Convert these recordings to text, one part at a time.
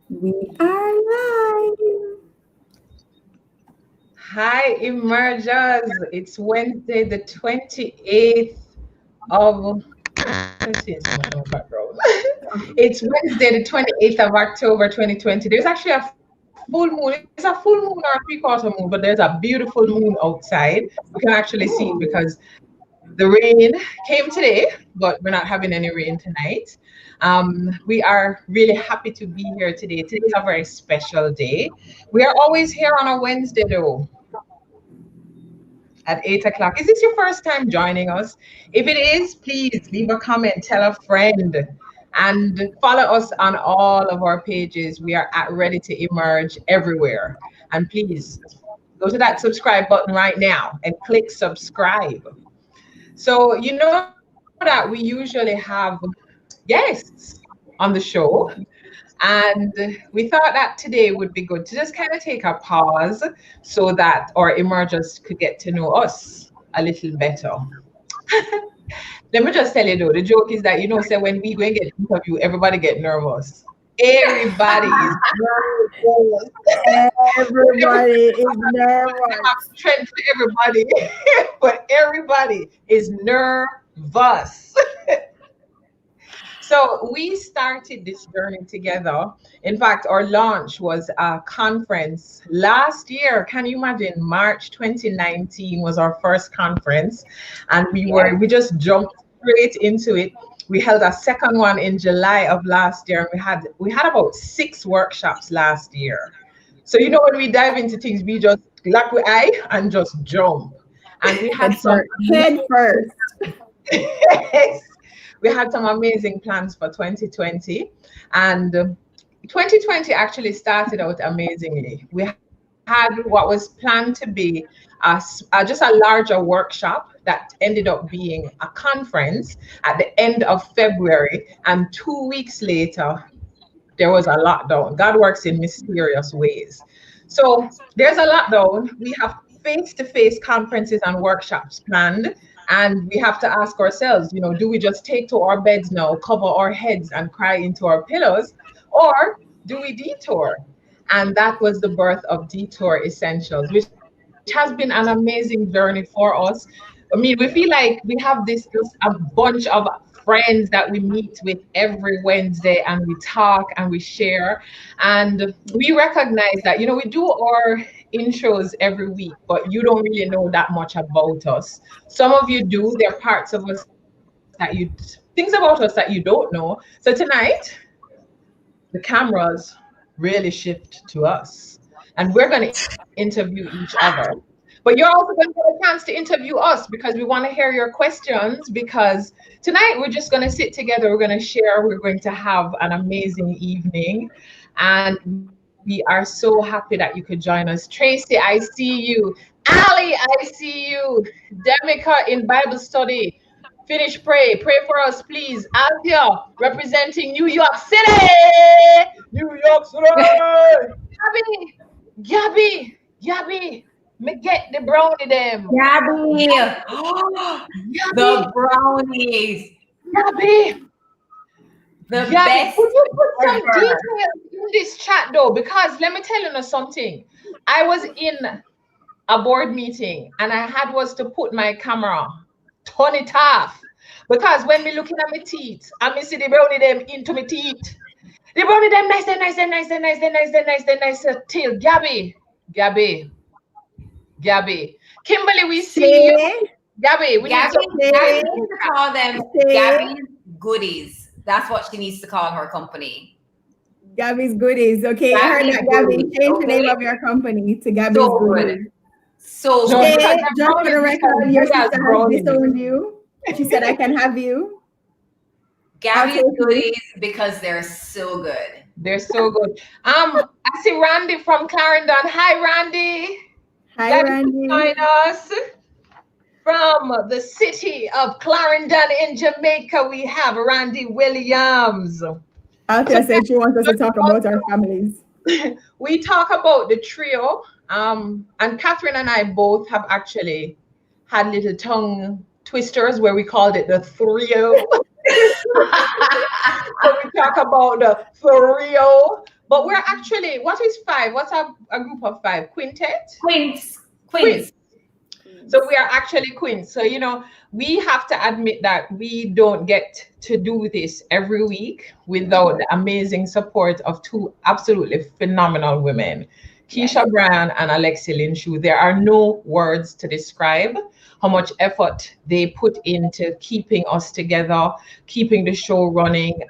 We are live. Hi, Emergers. It's Wednesday, the 28th of, let's see, it's my background. It's Wednesday, the 28th of October, 2020. There's actually a full moon. It's a full moon or a three-quarter moon, but there's a beautiful moon outside. We can actually see it because Oh, the rain came today, but we're not having any rain tonight. We are really happy to be here today. Today is a very special day. We are always here on a Wednesday, though, at 8 o'clock. Is this your first time joining us? If it is, please leave a comment, tell a friend, and follow us on all of our pages. We are at Ready to Emerge everywhere. And please go to that subscribe button right now and click subscribe. So, you know that we usually have guests on the show, and we thought that today would be good to just kind of take a pause so that our emergers could get to know us a little better. Let me just tell you though, the joke is that say when we go and get interview, everybody get nervous. Everybody is nervous. everybody is I have nervous. strength for everybody, but everybody is nervous. So we started this journey together. In fact, our launch was a conference last year. Can you imagine? March 2019 was our first conference, and we just jumped straight into it. We held a second one in July of last year, and we had about 6 workshops last year. So when we dive into things, we just lock the eye and just jump. And we had Head some first. Head first. we had some amazing plans for 2020, and 2020 actually started out amazingly. We had what was planned to be just a larger workshop that ended up being a conference at the end of February, and 2 weeks later there was a lockdown. God works in mysterious ways. So there's a lockdown. We have face-to-face conferences and workshops planned. And we have to ask ourselves, do we just take to our beds now, cover our heads and cry into our pillows? Or do we detour? And that was the birth of Detour Essentials, which has been an amazing journey for us. I mean, we feel like we have this a bunch of friends that we meet with every Wednesday, and we talk and we share. And we recognize that, we do our intros every week, but you don't really know that much about us. Some of you do. There are parts of us things about us that you don't know. So tonight, the cameras really shift to us, and we're going to interview each other. But you're also going to get a chance to interview us because we want to hear your questions. Because tonight we're just going to sit together, we're going to share, we're going to have an amazing evening. And we are so happy that you could join us. Tracy, I see you. Ali, I see you. Demica in Bible study. Finish pray for us, please. Althea, representing New York City. New York City. Gabby, Gabby, me get the brownie them. Gabby, Gabby, the brownies, Gabby, the Gabby. best Could you put some ever. details in this chat though? Because let me tell you something. I was in a board meeting and I had was to put my camera, turn it off. Because when me looking at my teeth, I me see the brownie them into my teeth. The brownie them nice and nice and nice and nice and nice and nice and nice till Gabby, Gabby. Kimberly, we see you. Say, Gabby, we need Gabby, some. Gabby say, needs to call them say. Gabby's Goodies. That's what she needs to call her company. Gabby's Goodies. Okay, I heard Gabby's that, Gabby. Goodies. Change the name Okay, of your company to Gabby's so good, Goodies. so No, good. because Okay, that just for brownie the is as record, your good as sister has brownie. disowned you. She said, I can have you. I'll Gabby's take you. Goodies because they're so good. They're so good. I see Randy from Clarendon. Hi, Randy. Hi, Glad you could Randy. join us. From the city of Clarendon in Jamaica, we have Randy Williams. So Althea said she wants us to talk about our families. we talk about the trio, and Catherine and I both have actually had little tongue twisters where we called it the trio. So we talk about the trio, But we're actually, what is five? What's a group of five? Quintet? Queens. So we are actually queens. So, you know, we have to admit that we don't get to do this every week without the amazing support of two absolutely phenomenal women, Keisha Bryan and Alexi Linshu. There are no words to describe how much effort they put into keeping us together, keeping the show running,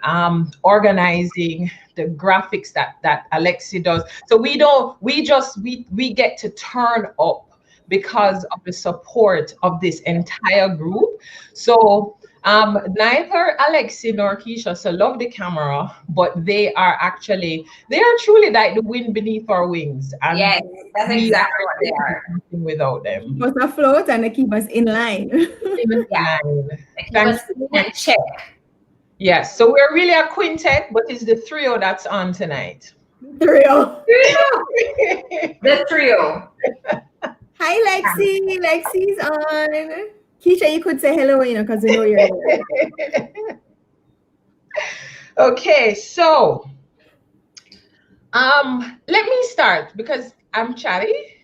organizing the graphics that Alexi does. So we get to turn up because of the support of this entire group. So neither Alexi nor Keisha so love the camera, but they are truly like the wind beneath our wings. And yes, that's exactly what they are. Without them. Keep us afloat and they keep us in line. Yeah. Keep us in check. Yes, so we're really a quintet, but it's the trio that's on tonight. Trio. The trio. Hi, Lexi. Lexi's on. Keisha, you could say hello, you know, because we know you're there. Okay, so let me start because I'm chatty.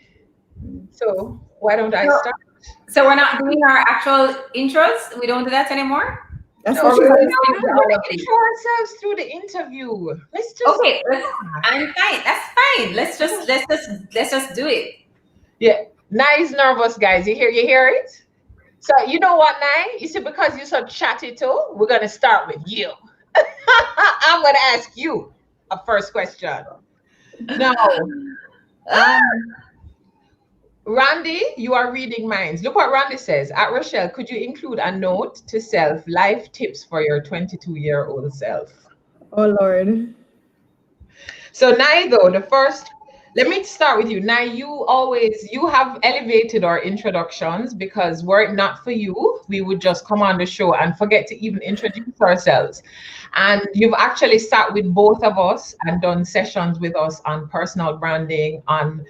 So why don't I start? So we're not doing our actual intros? We don't do that anymore? That's No, what we're she's going saying. to intro ourselves through the interview. Let's just Okay, I'm fine. That's fine. Let's just do it. Yeah, Nai is nervous, guys. You hear it? So you know what, Nai? You see, because you're so chatty too, we're gonna start with you. I'm gonna ask you a first question. Now, Randy, you are reading minds. Look what Randy says. At Rochelle, could you include a note to self, life tips for your 22-year-old self? Oh, Lord. So Nai, though, let me start with you. Now, you have elevated our introductions because were it not for you, we would just come on the show and forget to even introduce ourselves. And you've actually sat with both of us and done sessions with us on personal branding, on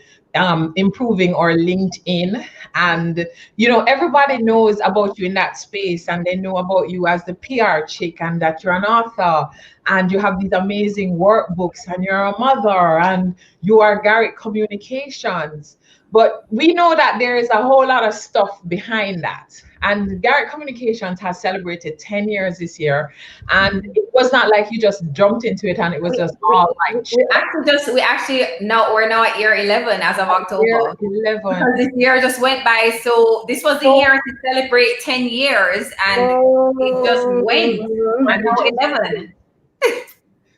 improving our LinkedIn. And, you know, everybody knows about you in that space and they know about you as the PR chick and that you're an author and you have these amazing workbooks and you're a mother and you are Garrett Communications. But we know that there is a whole lot of stuff behind that. And Garrett Communications has celebrated 10 years this year. And it was not like you just jumped into it and it was just all like we're now at year 11 as of October. Year 11. Because this year just went by. So this was the year to celebrate 10 years and it just went. And now 11.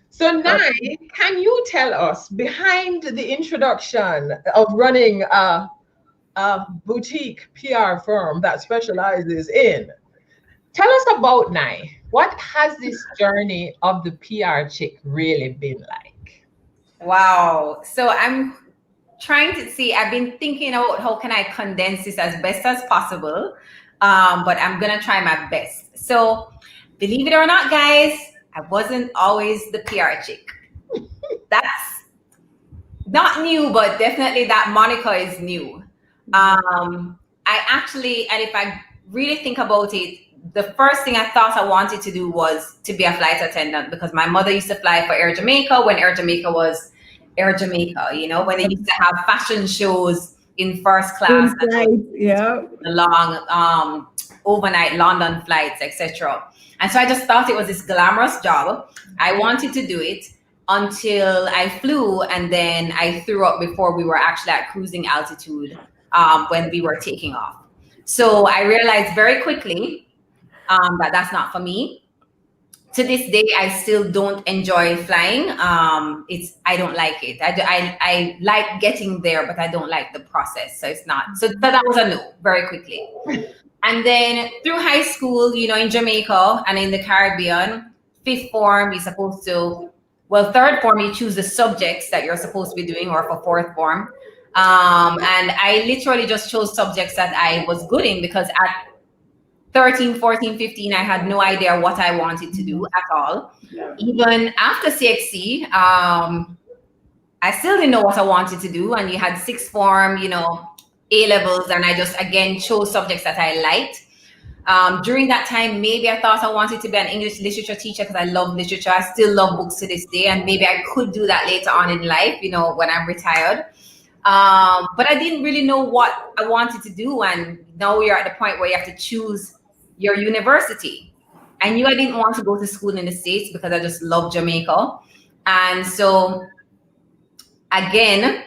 So Nai, can you tell us behind the introduction of running a boutique PR firm that specializes in, tell us about Nai. What has this journey of the PR chick really been like? Wow. So I'm trying to see, I've been thinking about how can I condense this as best as possible, but I'm going to try my best. So believe it or not, guys, I wasn't always the PR chick. That's not new, but definitely that moniker is new. I actually, and if I really think about it, the first thing I thought I wanted to do was to be a flight attendant because my mother used to fly for Air Jamaica when Air Jamaica was Air Jamaica, you know, when they used to have fashion shows in first class, yeah, the long overnight London flights, etc. And so I just thought it was this glamorous job. I wanted to do it until I flew, and then I threw up before we were actually at cruising altitude when we were taking off. So I realized very quickly that that's not for me. To this day, I still don't enjoy flying. I don't like it. I like getting there, but I don't like the process. So it's not. So that was a no very quickly. And then through high school, you know, in Jamaica and in the Caribbean, fifth form, you're supposed to, well, third form, you choose the subjects that you're supposed to be doing, or for fourth form. And I literally just chose subjects that I was good in because at 13, 14, 15, I had no idea what I wanted to do at all. Yeah. Even after CXC, I still didn't know what I wanted to do. And you had sixth form, you know, A-levels, and I just, again, chose subjects that I liked. During that time, maybe I thought I wanted to be an English literature teacher because I love literature. I still love books to this day, and maybe I could do that later on in life, when I'm retired. But I didn't really know what I wanted to do, and now we are at the point where you have to choose your university. I knew I didn't want to go to school in the States because I just love Jamaica, and so again,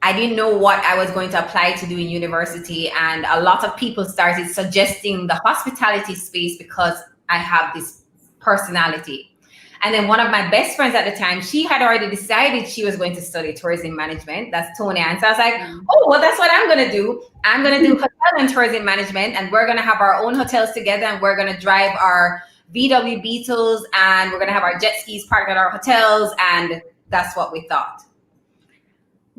I didn't know what I was going to apply to do in university, and a lot of people started suggesting the hospitality space because I have this personality. And then one of my best friends at the time, she had already decided she was going to study tourism management. That's Tony. And so I was like, oh, well, that's what I'm going to do. I'm going to do hotel and tourism management, and we're going to have our own hotels together, and we're going to drive our VW Beetles, and we're going to have our jet skis parked at our hotels. And that's what we thought.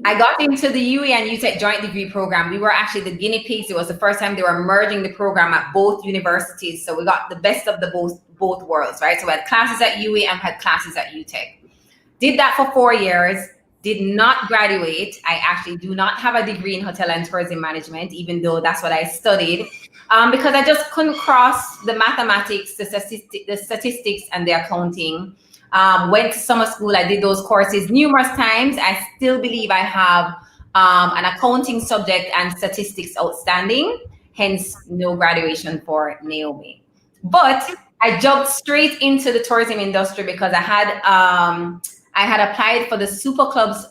I got into the UE and UTEC joint degree program. We were actually the guinea pigs. It was the first time they were merging the program at both universities. So we got the best of the both worlds, right? So we had classes at UE and had classes at UTEC. Did that for 4 years, did not graduate. I actually do not have a degree in hotel and tourism management, even though that's what I studied, because I just couldn't cross the mathematics, the statistics and the accounting. Went to summer school. I did those courses numerous times. I still believe I have an accounting subject and statistics outstanding, hence no graduation for Naomi. But I jumped straight into the tourism industry because I had applied for the Super Clubs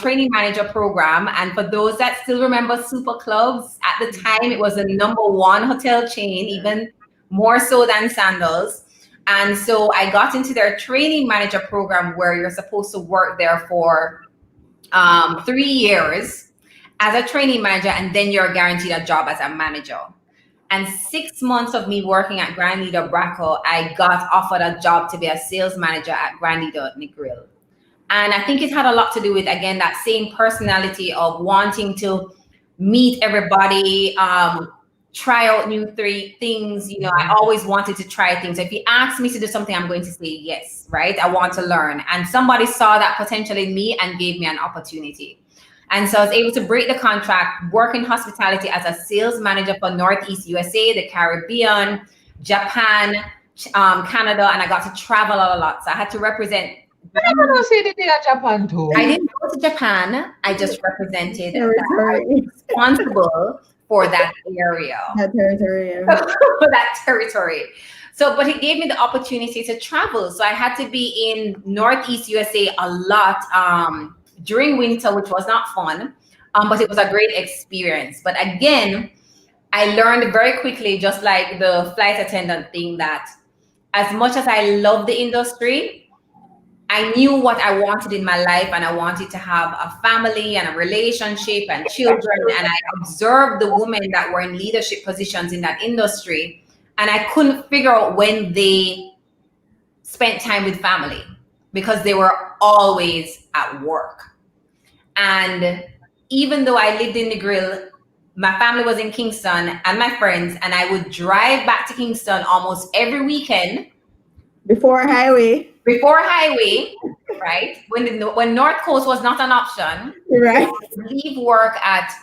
training manager program. And for those that still remember Super Clubs, at the time it was the #1 hotel chain, even more so than Sandals. And so I got into their training manager program where you're supposed to work there for 3 years as a training manager, and then you're guaranteed a job as a manager. And 6 months of me working at Grand Leader Braco, I got offered a job to be a sales manager at Grand Leader Negril. And I think it had a lot to do with, again, that same personality of wanting to meet everybody, try out new things. I always wanted to try things. If you ask me to do something, I'm going to say yes, right? I want to learn. And somebody saw that potential in me and gave me an opportunity. And so I was able to break the contract, work in hospitality as a sales manager for Northeast USA, the Caribbean, Japan, Canada, and I got to travel a lot. So I had to represent. I never know say they did at Japan too. I didn't go to Japan. I just represented responsible for that area. That territory. For that territory. So, but it gave me the opportunity to travel. So I had to be in Northeast USA a lot during winter, which was not fun, but it was a great experience. But again, I learned very quickly, just like the flight attendant thing, that as much as I love the industry, I knew what I wanted in my life, and I wanted to have a family and a relationship and children. And I observed the women that were in leadership positions in that industry, and I couldn't figure out when they spent time with family because they were always at work. And even though I lived in Negril, my family was in Kingston and my friends, and I would drive back to Kingston almost every weekend. Before highway, right? When North Coast was not an option, right? Leave work at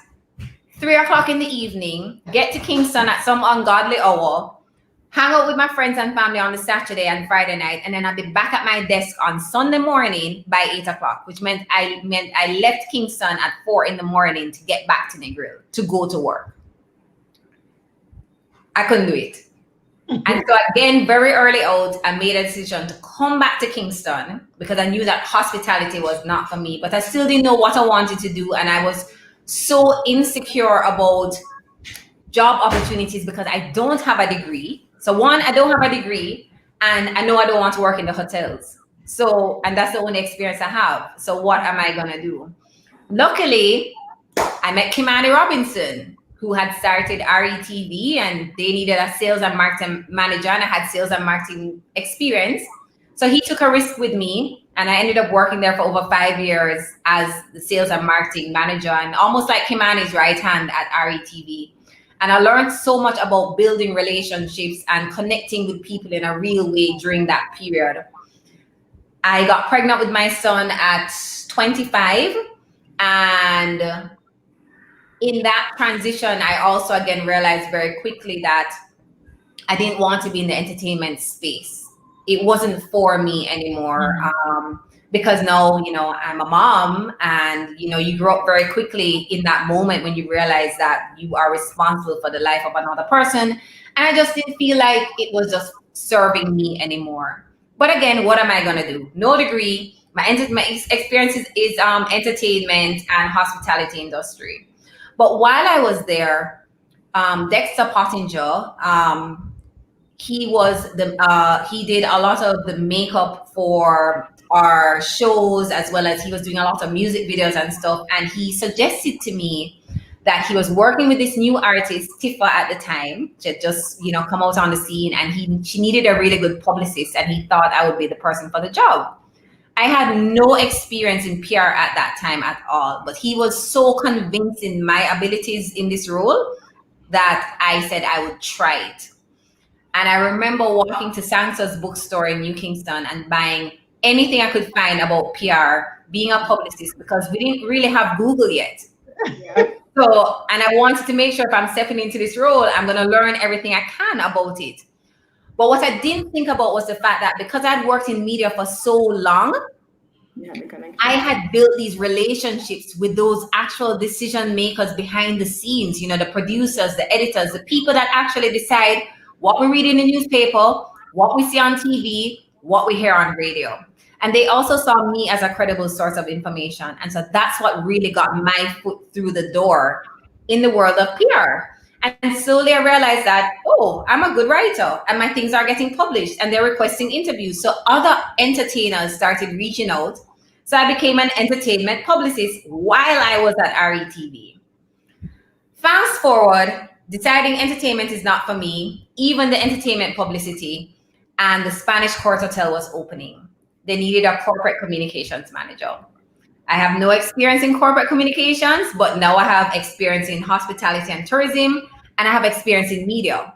3 o'clock in the evening, get to Kingston at some ungodly hour, hang out with my friends and family on the Saturday and Friday night, and then I'd be back at my desk on Sunday morning by 8 o'clock, which meant I left Kingston at 4 in the morning to get back to Negril to go to work. I couldn't do it. And so again, very early out, I made a decision to come back to Kingston because I knew that hospitality was not for me, but I still didn't know what I wanted to do. And I was so insecure about job opportunities because I don't have a degree. So one, I don't have a degree, and I know I don't want to work in the hotels. So, and that's the only experience I have. So what am I going to do? Luckily, I met Kimani Robinson, who had started RETV, and they needed a sales and marketing manager, and I had sales and marketing experience. So he took a risk with me, and I ended up working there for over 5 years as the sales and marketing manager, and almost like Kimani's right hand at RETV. And I learned so much about building relationships and connecting with people in a real way during that period. I got pregnant with my son at 25, and in that transition, I also again realized very quickly that I didn't want to be in the entertainment space. It wasn't for me anymore. Because now, I'm a mom, and, you grow up very quickly in that moment when you realize that you are responsible for the life of another person. And I just didn't feel like it was just serving me anymore. But again, what am I going to do? No degree. My experience is entertainment and hospitality industry. But while I was there, Dexter Pottinger, he did a lot of the makeup for our shows, as well as he was doing a lot of music videos and stuff. And he suggested to me that he was working with this new artist, Tifa, at the time. She had just, come out on the scene, and she needed a really good publicist, and he thought I would be the person for the job. I had no experience in PR at that time at all, but he was so convinced in my abilities in this role that I said I would try it. And I remember walking to Sansa's bookstore in New Kingston and buying anything I could find about PR, being a publicist, because we didn't really have Google yet. Yeah. So, and I wanted to make sure if I'm stepping into this role, I'm going to learn everything I can about it. But what I didn't think about was the fact that because I'd worked in media for so long, I had built these relationships with those actual decision makers behind the scenes, the producers, the editors, the people that actually decide what we read in the newspaper, what we see on TV, what we hear on radio. And they also saw me as a credible source of information. And so that's what really got my foot through the door in the world of PR. And slowly I realized that, I'm a good writer, and my things are getting published, and they're requesting interviews. So other entertainers started reaching out. So I became an entertainment publicist while I was at RETV. Fast forward, deciding entertainment is not for me, even the entertainment publicity, and the Spanish Court Hotel was opening. They needed a corporate communications manager. I have no experience in corporate communications, but now I have experience in hospitality and tourism, and I have experience in media.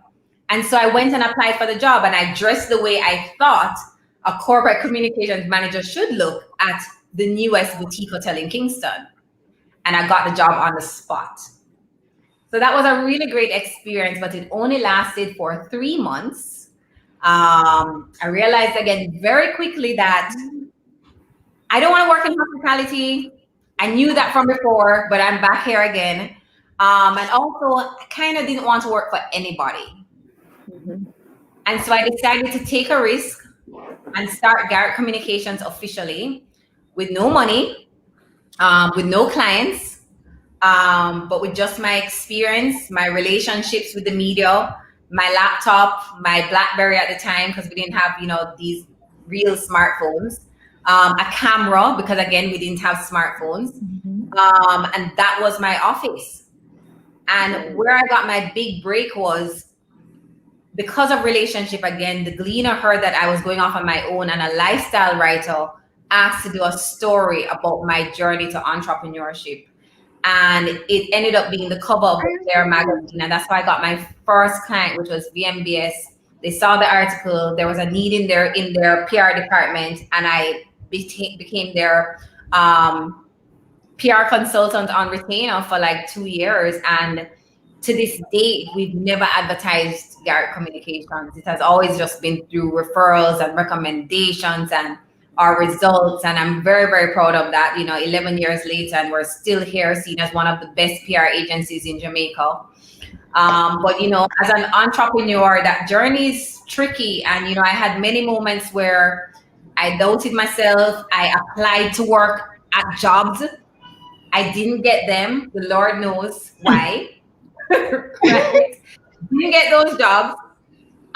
And so I went and applied for the job, and I dressed the way I thought a corporate communications manager should look at the newest boutique hotel in Kingston. And I got the job on the spot. So that was a really great experience, but it only lasted for 3 months. I realized again very quickly that I don't want to work in hospitality. I knew that from before, but I'm back here again. And also, I kind of didn't want to work for anybody. Mm-hmm. And so I decided to take a risk and start Garrett Communications officially with no money, with no clients, but with just my experience, my relationships with the media, my laptop, my BlackBerry at the time, because we didn't have, these real smartphones, a camera, because again, we didn't have smartphones. Mm-hmm. And that was my office. And where I got my big break was because of relationship. Again, the Gleaner heard that I was going off on my own, and a lifestyle writer asked to do a story about my journey to entrepreneurship. And it ended up being the cover of their magazine. And that's why I got my first client, which was VMBS. They saw the article. There was a need in their PR department. And I became their PR consultant on retainer for like 2 years. And to this date, we've never advertised Garrett Communications. It has always just been through referrals and recommendations and our results. And I'm very, very proud of that, 11 years later, and we're still here, seen as one of the best PR agencies in Jamaica. But, as an entrepreneur, that journey is tricky. And, I had many moments where I doubted myself. I applied to work at jobs. I didn't get them. The Lord knows why. Right? Didn't get those jobs.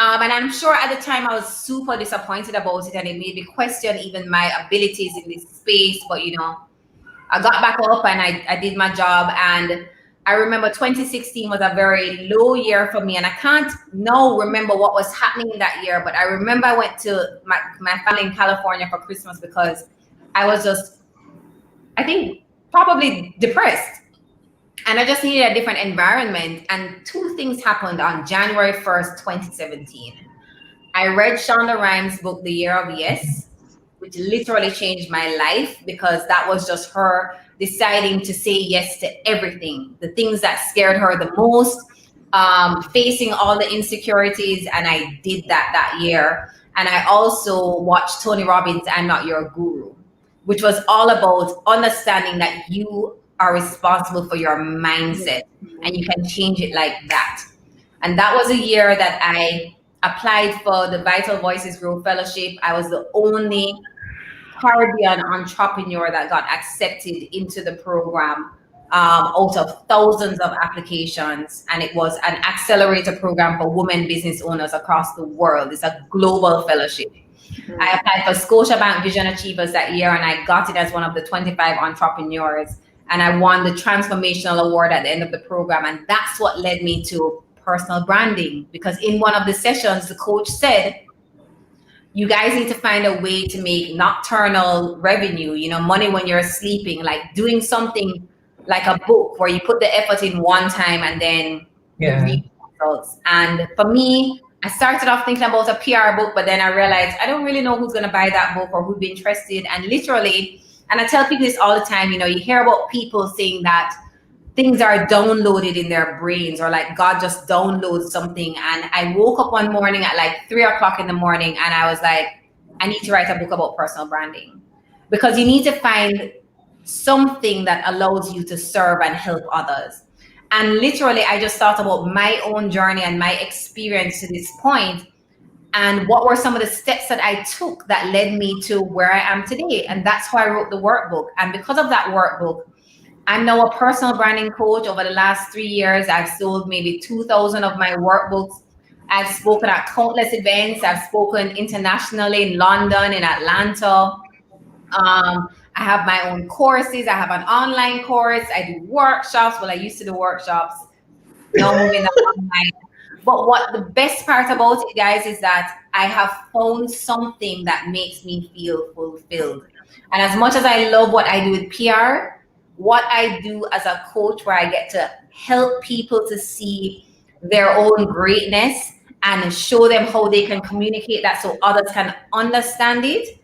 And I'm sure at the time I was super disappointed about it, and it made me question even my abilities in this space. But, I got back up and I did my job. And I remember 2016 was a very low year for me. And I can't now remember what was happening in that year. But I remember I went to my family in California for Christmas because I was just, I think, probably depressed. And I just needed a different environment. And 2 things happened on January 1st, 2017. I read Shonda Rhimes' book, The Year of Yes, which literally changed my life, because that was just her deciding to say yes to everything. The things that scared her the most, facing all the insecurities, and I did that year. And I also watched Tony Robbins' I'm Not Your Guru, which was all about understanding that you are responsible for your mindset and you can change it like that. And that was a year that I applied for the Vital Voices Growth Fellowship. I was the only Caribbean entrepreneur that got accepted into the program, out of thousands of applications. And it was an accelerator program for women business owners across the world. It's a global fellowship. I applied for Scotiabank Vision Achievers that year, and I got it as one of the 25 entrepreneurs. And I won the Transformational Award at the end of the program. And that's what led me to personal branding, because in one of the sessions, the coach said, you guys need to find a way to make nocturnal revenue, money when you're sleeping, like doing something like a book where you put the effort in one time and then you reap results. And for me, I started off thinking about a PR book, but then I realized I don't really know who's going to buy that book or who'd be interested. And literally, and I tell people this all the time, you hear about people saying that things are downloaded in their brains, or like God just downloads something. And I woke up one morning at like 3 o'clock in the morning and I was like, I need to write a book about personal branding, because you need to find something that allows you to serve and help others. And literally, I just thought about my own journey and my experience to this point, and what were some of the steps that I took that led me to where I am today. And that's why I wrote the workbook. And because of that workbook, I'm now a personal branding coach. Over the last 3 years, I've sold maybe 2,000 of my workbooks. I've spoken at countless events. I've spoken internationally in London, in Atlanta. I have my own courses. I have an online course. I do workshops. Well, I used to do workshops. Now moving online. But what the best part about it, guys, is that I have found something that makes me feel fulfilled. And as much as I love what I do with PR, what I do as a coach, where I get to help people to see their own greatness and show them how they can communicate that so others can understand it,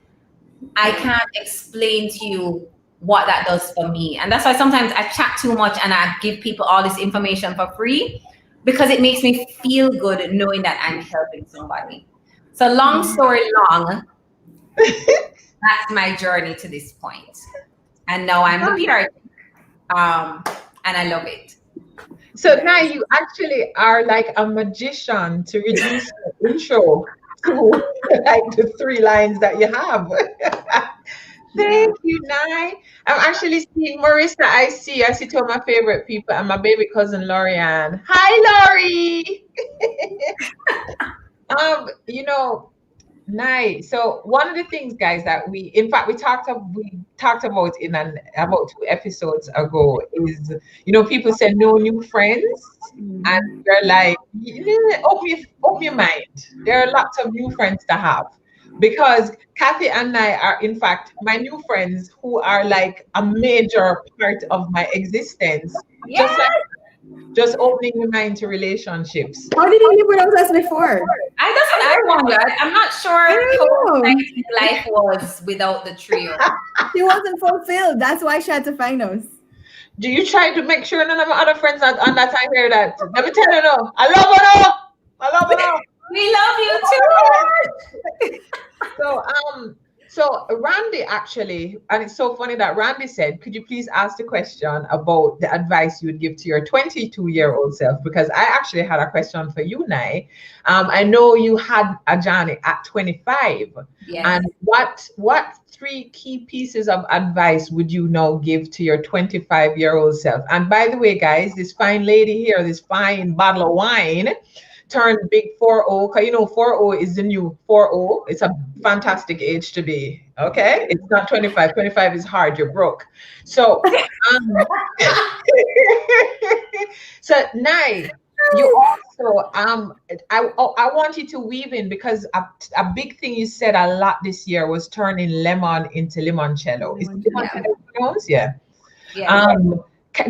I can't explain to you what that does for me. And that's why sometimes I chat too much and I give people all this information for free, because it makes me feel good knowing that I'm helping somebody. So long story long, that's my journey to this point. And now I'm the PR. And I love it. So now you actually are like a magician to reduce the intro to like the 3 lines that you have. Thank you, Nai. I'm actually seeing Marissa. I see two of my favorite people and my baby cousin Lorianne. Hi, Lori. Nice. So one of the things, guys, that we talked about in about 2 episodes ago is, people say no new friends, and they're like, open your mind. There are lots of new friends to have, because Kathy and I are, in fact, my new friends who are like a major part of my existence. Yes. Just opening your mind to relationships. How did he live without us before? I wonder. I'm not sure how life was without the trio. She wasn't fulfilled. That's why she had to find us. Do you try to make sure none of my other friends are on that time hear that? Let me tell you no. I love her no. I love her no. We love you too. So Randy actually, and it's so funny that Randy said, could you please ask the question about the advice you would give to your 22-year-old self? Because I actually had a question for you, Nai. I know you had a journey at 25. Yes. And what 3 key pieces of advice would you now give to your 25-year-old self? And by the way, guys, this fine lady here, this fine bottle of wine, turned big 40, because 40 is the new 40. It's a fantastic age to be. Okay, it's not 25. 25 is hard. You're broke. So, so Nai, you also I want you to weave in, because a big thing you said a lot this year was turning lemon into limoncello. Is limoncello? Yeah.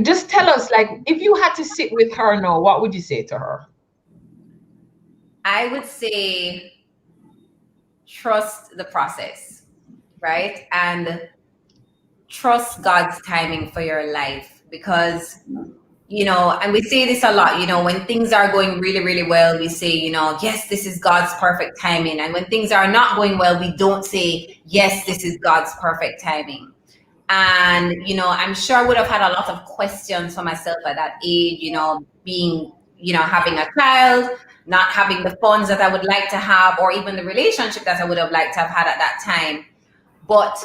Just tell us, like, if you had to sit with her now, what would you say to her? I would say trust the process, right? And trust God's timing for your life, because and we say this a lot, when things are going really, really well, we say, yes, this is God's perfect timing. And when things are not going well, we don't say, yes, this is God's perfect timing. And, I'm sure I would have had a lot of questions for myself at that age, being, having a child, not having the funds that I would like to have, or even the relationship that I would have liked to have had at that time. But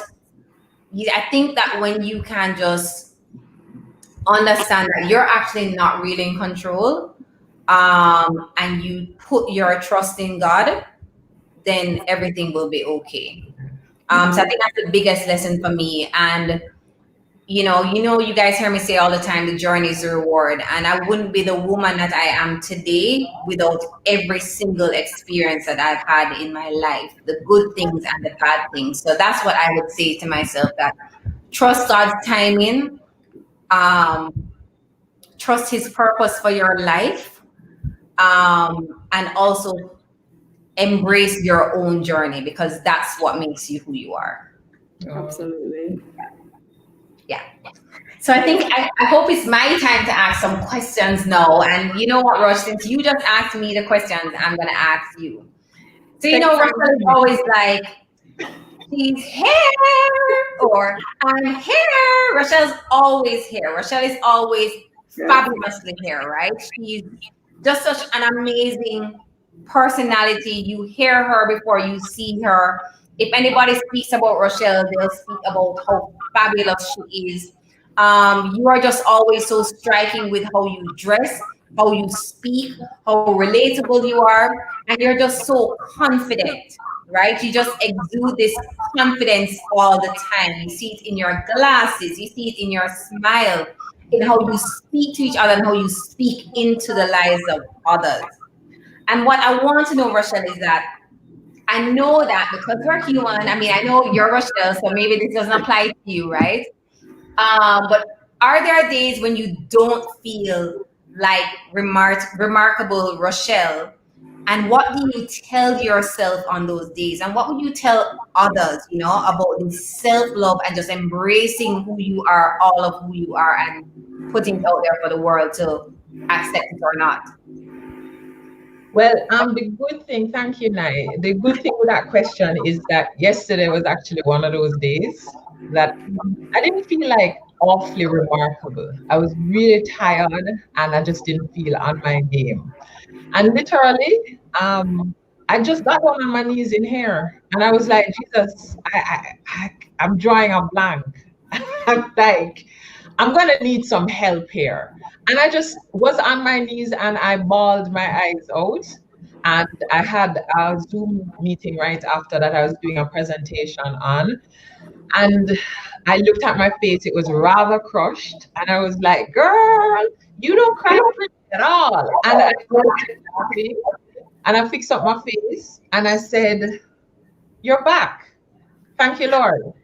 I think that when you can just understand that you're actually not really in control, and you put your trust in God, then everything will be okay. So I think that's the biggest lesson for me. And you guys hear me say all the time, the journey is the reward. And I wouldn't be the woman that I am today without every single experience that I've had in my life, the good things and the bad things. So that's what I would say to myself, that trust God's timing, trust his purpose for your life, and also embrace your own journey, because that's what makes you who you are. Absolutely. Yeah. So I think I hope it's my time to ask some questions now. And you know what, Rush, since you just asked me the questions, I'm going to ask you. So, Russell is always like, she's here, or I'm here. Rochelle's always here. Rochelle is always fabulously here, right? She's just such an amazing personality. You hear her before you see her. If anybody speaks about Rochelle, they'll speak about how fabulous she is. You are just always so striking with how you dress, how you speak, how relatable you are, and you're just so confident, right? You just exude this confidence all the time. You see it in your glasses, you see it in your smile, in how you speak to each other and how you speak into the lives of others. And what I want to know, Rochelle, is that I know that because we're human, I know you're Rochelle, so maybe this doesn't apply to you, right? But are there days when you don't feel like remarkable Rochelle? And what do you tell yourself on those days? And what would you tell others, about this self-love and just embracing who you are, all of who you are, and putting it out there for the world to accept it or not? Well, the good thing, thank you, Nai. The good thing with that question is that yesterday was actually one of those days that I didn't feel like awfully remarkable. I was really tired and I just didn't feel on my game. And literally, I just got down on my knees in here and I was like, Jesus, I'm drawing a blank. I'm like, I'm going to need some help here. And I just was on my knees and I bawled my eyes out. And I had a Zoom meeting right after that I was doing a presentation on. And I looked at my face, it was rather crushed. And I was like, girl, you don't cry pretty at all. And I fixed up my face and I said, you're back. Thank you, Lord.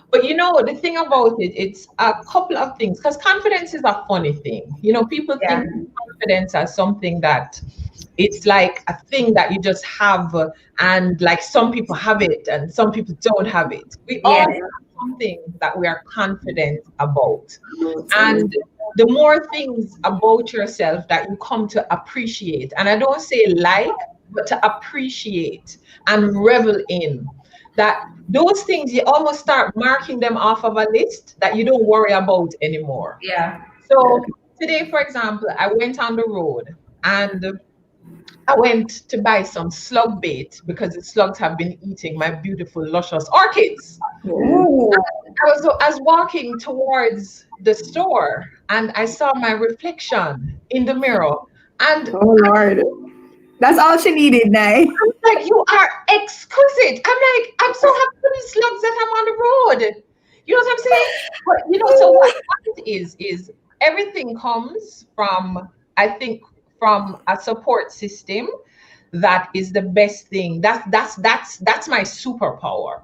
But the thing about it, it's a couple of things, because confidence is a funny thing. People think confidence as something that it's like a thing that you just have, and like some people have it and some people don't have it. We all have something that we are confident about. And the more things about yourself that you come to appreciate, and I don't say like, but to appreciate and revel in, that those things, you almost start marking them off of a list that you don't worry about anymore. Yeah. So today, for example, I went on the road and I went to buy some slug bait because the slugs have been eating my beautiful, luscious orchids. Ooh. I was walking towards the store and I saw my reflection in the mirror. And oh Lord, that's all she needed, Nay. I'm like, you are exquisite. I'm like, I'm so happy with these slugs that I'm on the road. You know what I'm saying? But so what it is everything comes from, I think, from a support system. That is the best thing. That's my superpower.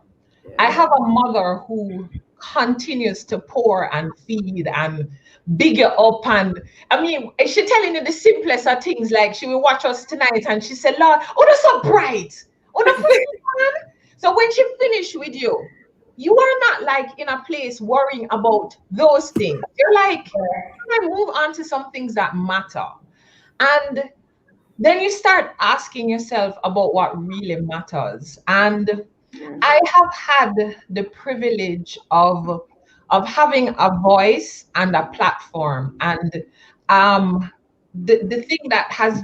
I have a mother who continues to pour and feed and big you up, and she telling you the simplest of things, like she will watch us tonight and she said, Lord, oh, that's so bright. Oh, no, so when she finished with you, you are not like in a place worrying about those things. You're like, I move on to some things that matter. And then you start asking yourself about what really matters. And I have had the privilege of having a voice and a platform. And um, the thing that has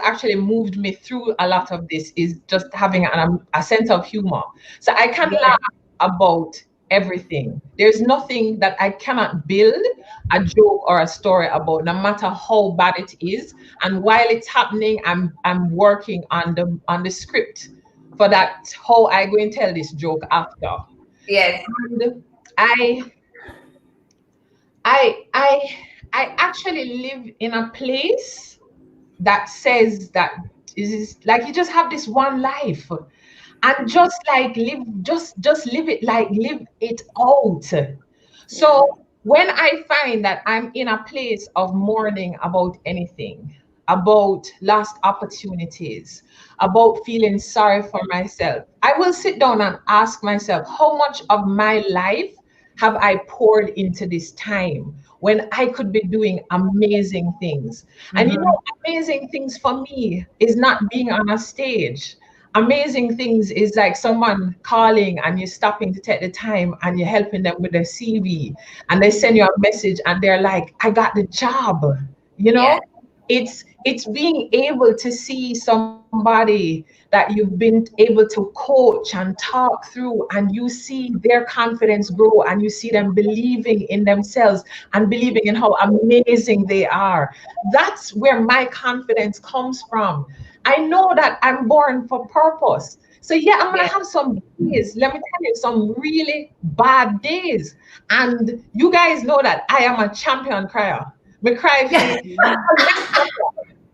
actually moved me through a lot of this is just having a sense of humor. So I can laugh about everything. There's nothing that I cannot build a joke or a story about, no matter how bad it is. And while it's happening, I'm working on the script for that, how I go and tell this joke after. Yes. And I I I actually live in a place that says that is like you just have this one life, and just like live, just live it, like live it out. So when I find that I'm in a place of mourning about anything, about lost opportunities, about feeling sorry for myself, I will sit down and ask myself, how much of my life have I poured into this time when I could be doing amazing things? And you know, amazing things for me is not being on a stage. Amazing things is like someone calling and you're stopping to take the time and you're helping them with their CV, and they send you a message and they're like, I got the job. You Yeah. know, it's being able to see somebody that you've been able to coach and talk through, and you see their confidence grow, and you see them believing in themselves and believing in how amazing they are. That's where my confidence comes from. I know that I'm born for purpose. So yeah, I'm gonna Yeah. have some days. Let me tell you, some really bad days. And you guys know that I am a champion crier. Me cry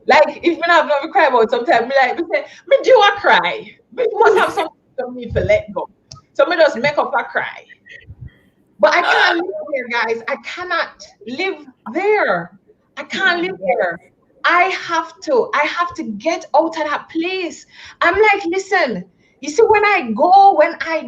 like if me not have cry about sometimes, me like me say, me do a cry. Me must have something to me to let go. So me just make up a cry. But I can't live there, guys. I cannot live there. I can't live there. I have to get out of that place. I'm like, listen, you see, when I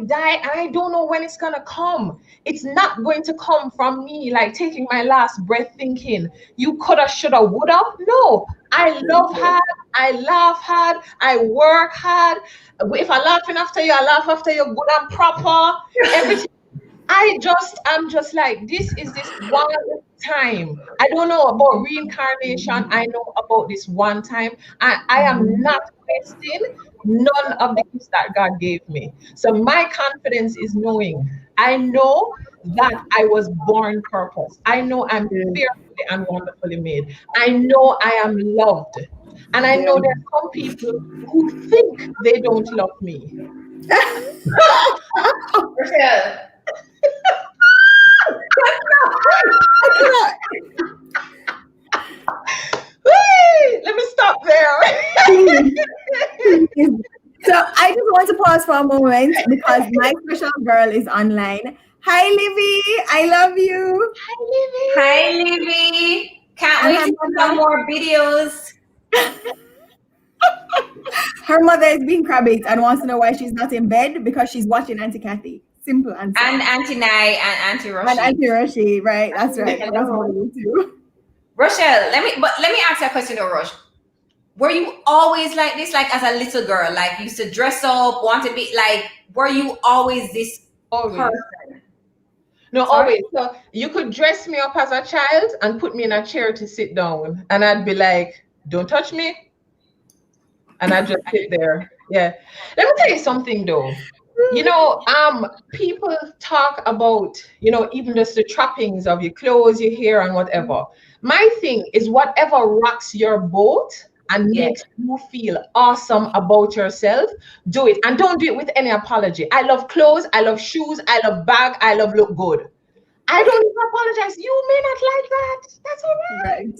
die, and I don't know when it's gonna come. It's not going to come from me like taking my last breath thinking, you coulda, shoulda, woulda. No, I love hard, I laugh hard, I work hard. If I laughing after you, I laugh after you good and proper. Everything I'm just like, this one time. I don't know about reincarnation. I know about this one time. I am not wasting none of the gifts that God gave me. So my confidence is knowing. I know that I was born purpose. I know I'm fearfully and wonderfully made. I know I am loved. And I know there are some people who think they don't love me. Rochelle. Let me stop there. So I just want to pause for a moment because my special girl is online. Hi, Livy. I love you. Hi, Livy. Can't wait to see some more videos. Her mother is being crabby and wants to know why she's not in bed because she's watching Auntie Kathy. Simple answer. And Auntie Nai and Auntie Roshi. And Auntie Roshi, right? That's right. Hello. That's what we do. Rochelle, let me ask you a question though, Rosh. Were you always like this, like as a little girl? Like you used to dress up, want to be like, were you always this person? No, always. So you could dress me up as a child and put me in a chair to sit down, and I'd be like, don't touch me. And I'd just sit there. Yeah. Let me tell you something though. You know, people talk about, you know, even just the trappings of your clothes, your hair, and whatever. My thing is whatever rocks your boat and makes you feel awesome about yourself, do it. And don't do it with any apology. I love clothes, I love shoes, I love bag, I love look good. I don't even apologize. You may not like that. That's all right.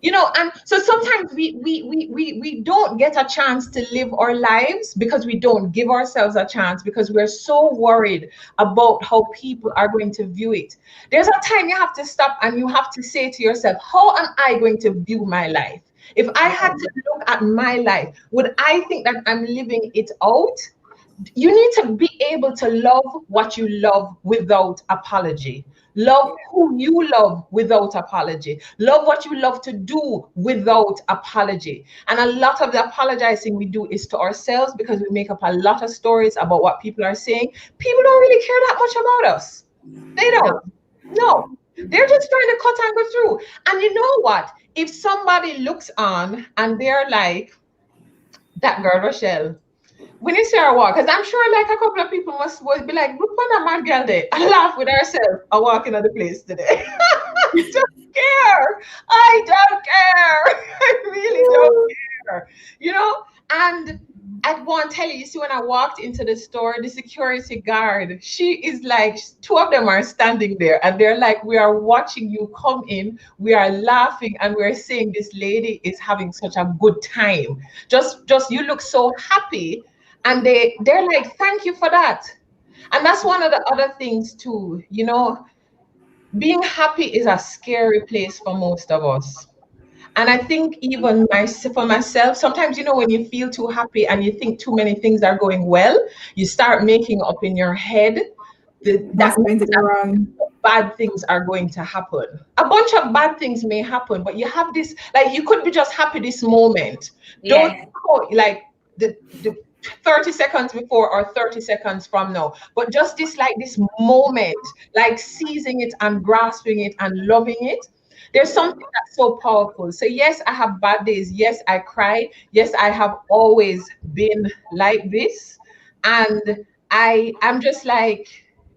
You know, and so sometimes we don't get a chance to live our lives because we don't give ourselves a chance because we're so worried about how people are going to view it. There's a time you have to stop and you have to say to yourself, how am I going to view my life? If I had to look at my life, would I think that I'm living it out? you need to be able to love what you love without apology. Love who you love without apology. Love what you love to do without apology. And a lot of the apologizing we do is to ourselves, because we make up a lot of stories about what people are saying. People don't really care that much about us. They don't. No. They're just trying to cut and go through. And you know what? If somebody looks on and they're like, that girl Rochelle, when you see her walk, because I'm sure like a couple of people must be like, look what a mad girl there, and laugh with herself and walking at the place today. I don't care. I don't care. I really don't care. You know? And I want to tell you, see, when I walked into the store, the security guard, she is like, two of them are standing there and they're like, we are watching you come in. We are laughing and we're saying this lady is having such a good time. Just you look so happy. And they're like, thank you for that. And that's one of the other things too, you know, being happy is a scary place for most of us. And I think even for myself, sometimes, you know, when you feel too happy and you think too many things are going well, you start making up in your head that bad things are going to happen. A bunch of bad things may happen, but you have this, like, you could be just happy this moment. Yes. Don't like the 30 seconds before or 30 seconds from now, but just this moment, like seizing it and grasping it and loving it. There's something that's so powerful. So yes, I have bad days. Yes, I cry. Yes, I have always been like this. And I'm just like,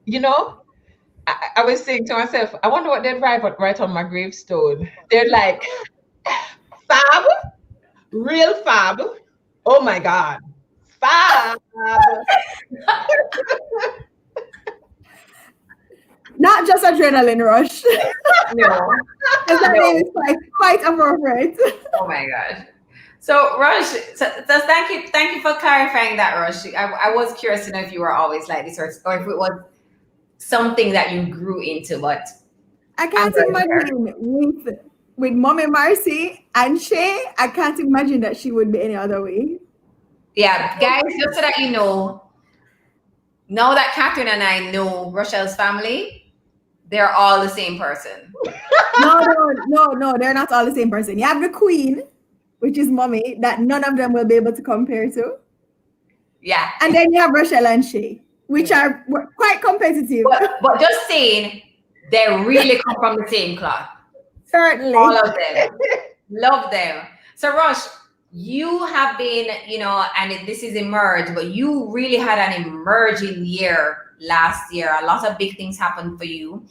you know, I was saying to myself, I wonder what they'd write on my gravestone. They're like, fab, real fab. Oh my God, fab. Not just adrenaline rush. No. Because that name is quite appropriate. Oh my God. So Rush, so thank you for clarifying that, Rush. I was curious to know if you were always like this, or if it was something that you grew into, but I can't imagine with Mommy Marcy and Shay, I can't imagine that she would be any other way. Yeah, guys, just so that you know, now that Catherine and I know Rochelle's family, they're all the same person. No, they're not all the same person. You have the queen, which is Mommy, that none of them will be able to compare to. Yeah. And then you have Rochelle and Shay, which are quite competitive. But just saying, they really come from the same cloth. Certainly. All of them. Love them. So Rush, you have been, you know, and this is emerged, but you really had an emerging year last year. A lot of big things happened for you.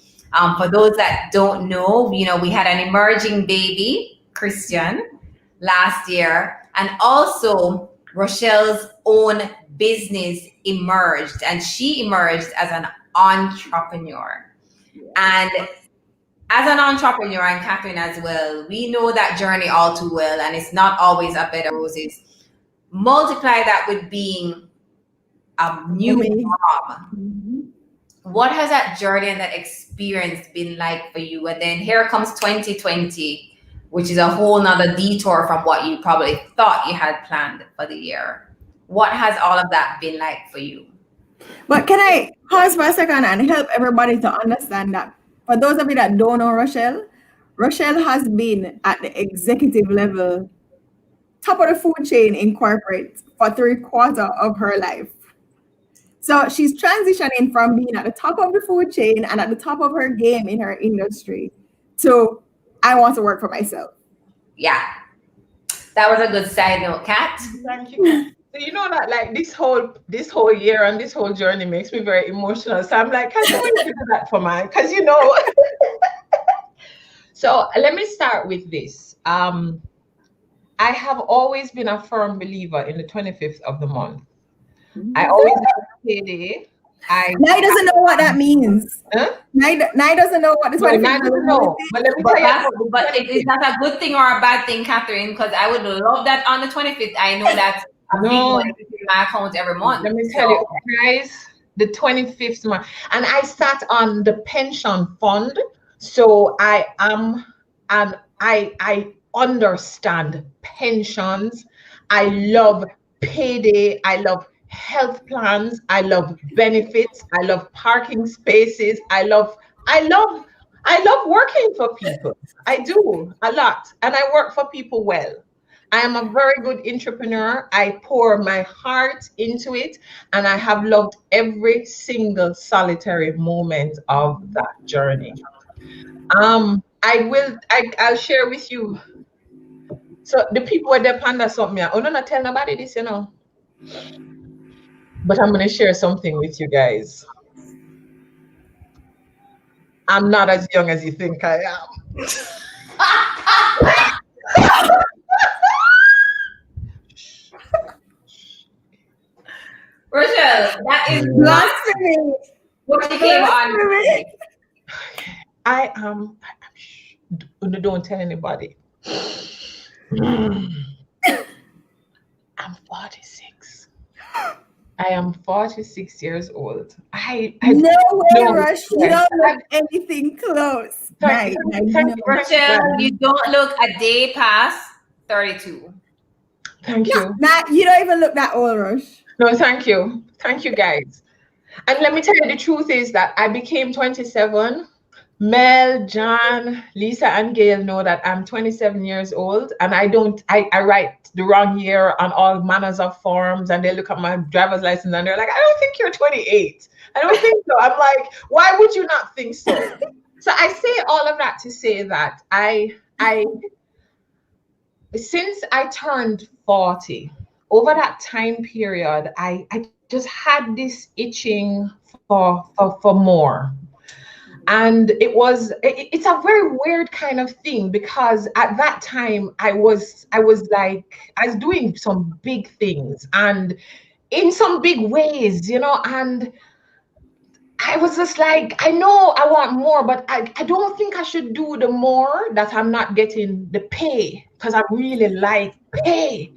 For those that don't know, you know, we had an emerging baby, Christian, last year. And also Rochelle's own business emerged, and she emerged as an entrepreneur. And as an entrepreneur, and Catherine as well, we know that journey all too well, and it's not always a bed of roses. Multiply that with being a new mom. What has that journey and that experience been like for you? And then here comes 2020, which is a whole nother detour from what you probably thought you had planned for the year. What has all of that been like for you? But can I pause for a second and help everybody to understand that? For those of you that don't know Rochelle has been at the executive level, top of the food chain in corporate for 3/4 of her life. So she's transitioning from being at the top of the food chain and at the top of her game in her industry to, I want to work for myself. Yeah. That was a good side note, Kat. Thank you. So you know that like this whole year and this whole journey makes me very emotional. So I'm like, can you do that for mine? Because you know. So let me start with this. I have always been a firm believer in the 25th of the month. I always have a payday. Nai doesn't know what that means. Huh? Nai doesn't know what this Nai doesn't know. But let me tell you. But is that a good thing or a bad thing, Catherine? Because I would love that on the 25th. I know that's a big one in my account every month. Let me tell you, guys, the 25th month. And I sat on the pension fund. So I am, and I understand pensions. I love payday. I love health plans. I love benefits. I love parking spaces. I love working for people. I do a lot, and I work for people well. I am a very good entrepreneur. I pour my heart into it, and I have loved every single solitary moment of that journey. I'll share with you. So the people were there panda something. Oh no, not tell nobody this, But I'm gonna share something with you guys. I'm not as young as you think I am. Rochelle, that is not Blasphemy. what you came on. Blasphemy. I am. Don't tell anybody. I'm 46. I am 46 years old. No way, no, Rush. You yes. don't look anything close. Thank Nice. you, Rochelle, you don't look a day past 32. Thank you. You don't even look that old, Rush. No, thank you. Thank you, guys. And let me tell you, the truth is that I became 27. Mel, John, Lisa, and Gail know that I'm 27 years old, and I write the wrong year on all manners of forms, and they look at my driver's license and they're like, I don't think you're 28. I don't think so. I'm like, why would you not think so? So I say all of that to say that since I turned 40, over that time period, I just had this itching for more. And it's a very weird kind of thing, because at that time I was doing some big things and in some big ways, and I was just like, I know I want more, but I don't think I should do the more that I'm not getting the pay, because I really like pay.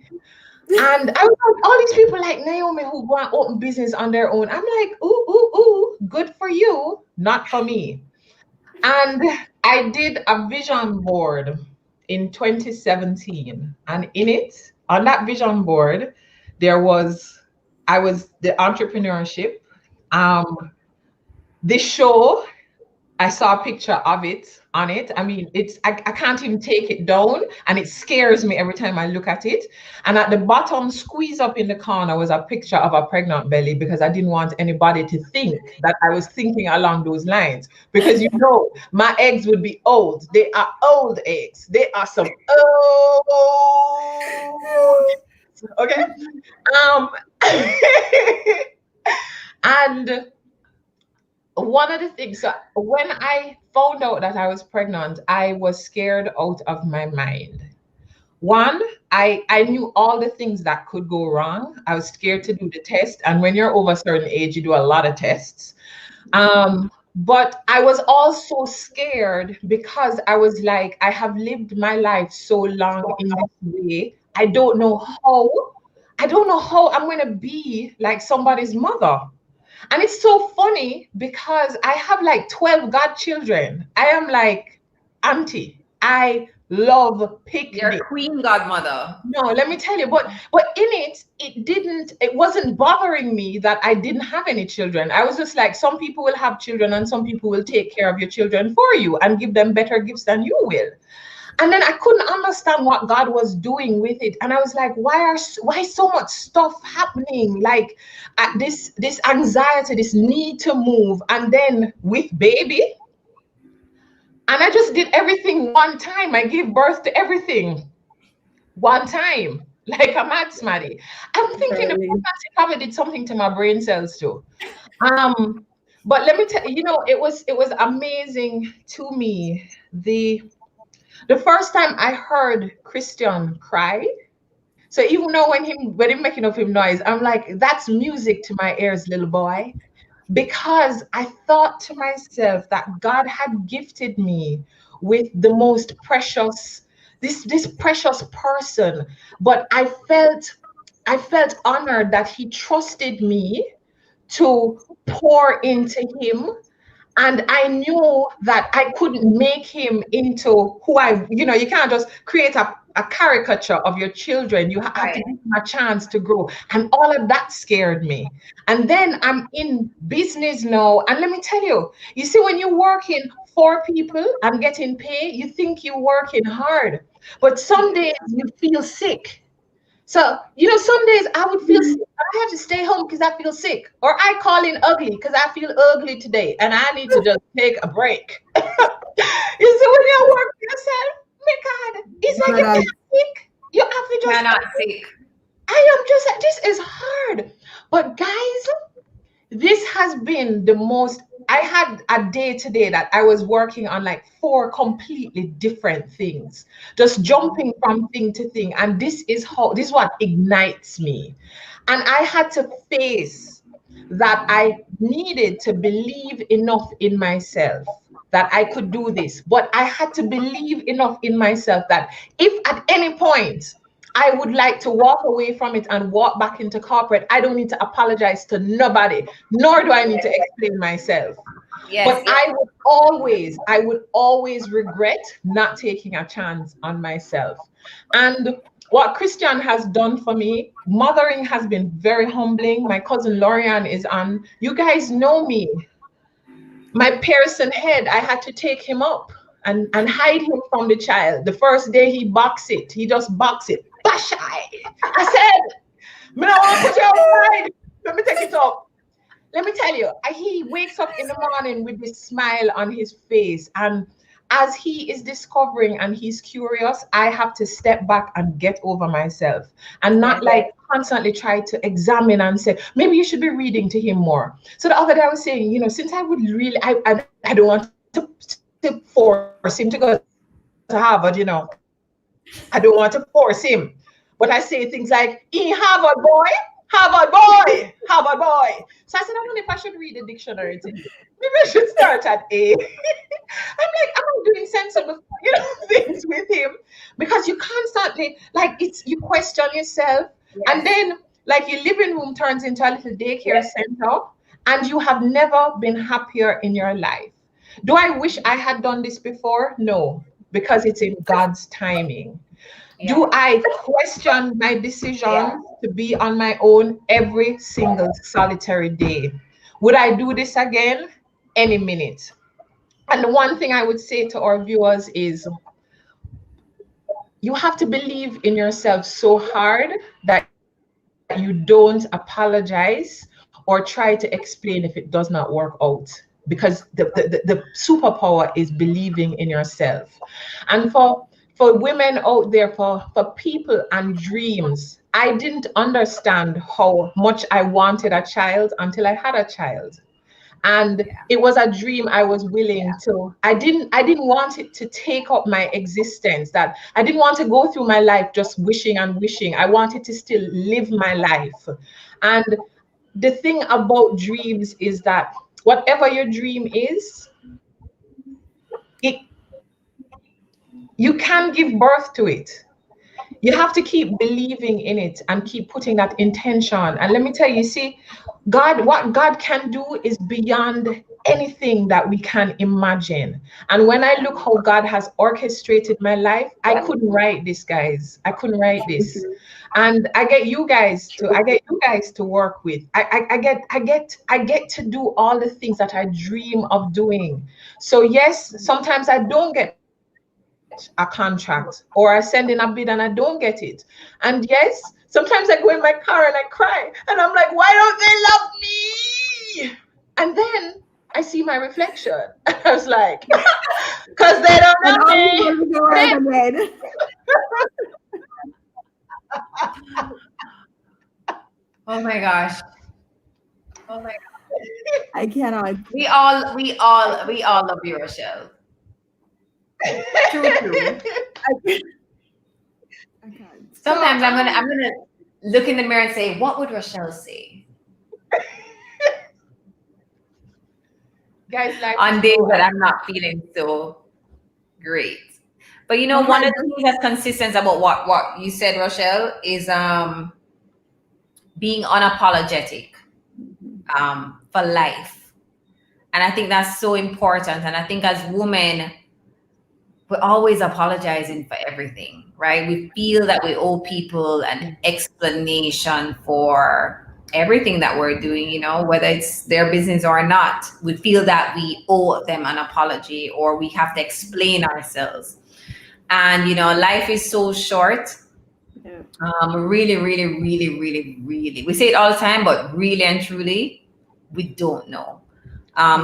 And I was like, all these people like Naomi who go and open business on their own. I'm like, ooh, good for you, not for me. And I did a vision board in 2017. And on that vision board, I was the entrepreneurship. The show, I saw a picture of it on it. I mean, I can't even take it down, and it scares me every time I look at it. And at the bottom, squeeze up in the corner, was a picture of a pregnant belly, because I didn't want anybody to think that I was thinking along those lines. Because my eggs would be old. They are old eggs. They are some old. Okay. And one of the things, so when I found out that I was pregnant, I was scared out of my mind. One, I knew all the things that could go wrong. I was scared to do the test. And when you're over a certain age, you do a lot of tests. But I was also scared because I was like, I have lived my life so long in this way. I don't know how I'm going to be like somebody's mother. And it's so funny because I have like 12 godchildren. I am like auntie. I love picnic. Your queen godmother. No, let me tell you, but in it wasn't bothering me that I didn't have any children. I was just like, some people will have children and some people will take care of your children for you and give them better gifts than you will. And then I couldn't understand what God was doing with it. And I was like, why so much stuff happening? Like this anxiety, this need to move. And then with baby, and I just did everything one time. I gave birth to everything one time, like a mad smarty. I'm thinking the pregnancy probably did something to my brain cells too. But let me tell you, it was amazing to me. The first time I heard Christian cry, so even though when him making of him noise, I'm like, that's music to my ears, little boy. Because I thought to myself that God had gifted me with the most precious, this precious person. But I felt honored that he trusted me to pour into him. And I knew that I couldn't make him into who you can't just create a caricature of your children. You have to give them a chance to grow. And all of that scared me. And then I'm in business now. And let me tell you, you see, when you're working for people and getting paid, you think you're working hard. But some days you feel sick. So, some days I would feel sick. I have to stay home because I feel sick. Or I call in ugly because I feel ugly today and I need to just take a break. You see, when you work for yourself, my God, it's like you're sick. You have to just. You're not sick. I am just, this is hard. But guys, this has been the most. I had a day today that I was working on like 4 completely different things, just jumping from thing to thing. And this is what ignites me. And I had to face that I needed to believe enough in myself that I could do this. But I had to believe enough in myself that if at any point I would like to walk away from it and walk back into corporate, I don't need to apologize to nobody, nor do I need to explain myself. Yes, but yes. I would always regret not taking a chance on myself. And what Christian has done for me, mothering has been very humbling. My cousin Lorianne is on. You guys know me. My Pearson head, I had to take him up and hide him from the child. The first day he just boxed it. Bashai. I said, I don't want to put you outside. Let me take it up. Let me tell you, he wakes up in the morning with this smile on his face. And as he is discovering and he's curious, I have to step back and get over myself and not like constantly try to examine and say, maybe you should be reading to him more. So the other day I was saying, since I would really, I don't want to force him to go to Harvard, I don't want to force him. But I say things like, Harvard boy, Harvard boy, Harvard boy. So I said, I wonder if I should read the dictionary to him. Maybe I should start at A. I'm like, I'm doing sensible, things with him because you constantly, you question yourself. Yes. And then, your living room turns into a little daycare center and you have never been happier in your life. Do I wish I had done this before? No, because it's in God's timing. Yeah. Do I question my decision to be on my own every single solitary day? Would I do this again? Any minute. And the one thing I would say to our viewers is you have to believe in yourself so hard that you don't apologize or try to explain if it does not work out. Because the superpower is believing in yourself. And for women out there, for people and dreams, I didn't understand how much I wanted a child until I had a child. And it was a dream I was willing to. I didn't want it to take up my existence, that I didn't want to go through my life just wishing and wishing. I wanted to still live my life. And the thing about dreams is that whatever your dream is, you can give birth to it. You have to keep believing in it and keep putting that intention. And let me tell you, see, what God can do is beyond anything that we can imagine. And when I look how God has orchestrated my life, I couldn't write this, guys. I couldn't write this. And I get you guys to work with. I get to do all the things that I dream of doing. So yes, sometimes I don't get a contract or I send in a bid and I don't get it. And yes, sometimes I go in my car and I cry and I'm like, why don't they love me? And then I see my reflection. I was like, because they don't love me. Oh my gosh. Oh my God. I cannot. We all love you, Rochelle. True. Sometimes I'm gonna look in the mirror and say, what would Rochelle say? Guys, on days that I'm not feeling so great. But one of the things that's consistent about what you said, Rochelle, is being unapologetic for life. And I think that's so important. And I think as women, we're always apologizing for everything, right? We feel that we owe people an explanation for everything that we're doing, you know, whether it's their business or not. We feel that we owe them an apology or we have to explain ourselves. And, you know, life is so short. Yeah. Really, really, really, really, really. We say it all the time, but really and truly, we don't know.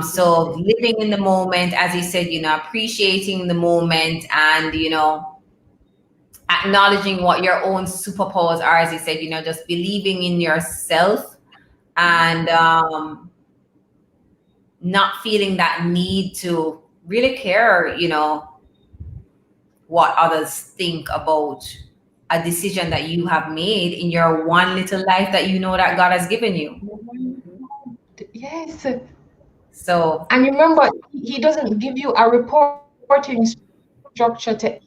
So living in the moment, as you said, you know, appreciating the moment and, you know, acknowledging what your own superpowers are, as you said, you know, just believing in yourself and not feeling that need to really care, you know, what others think about a decision that you have made in your one little life that you know that God has given you. Yes. So, And remember, he doesn't give you a reporting structure to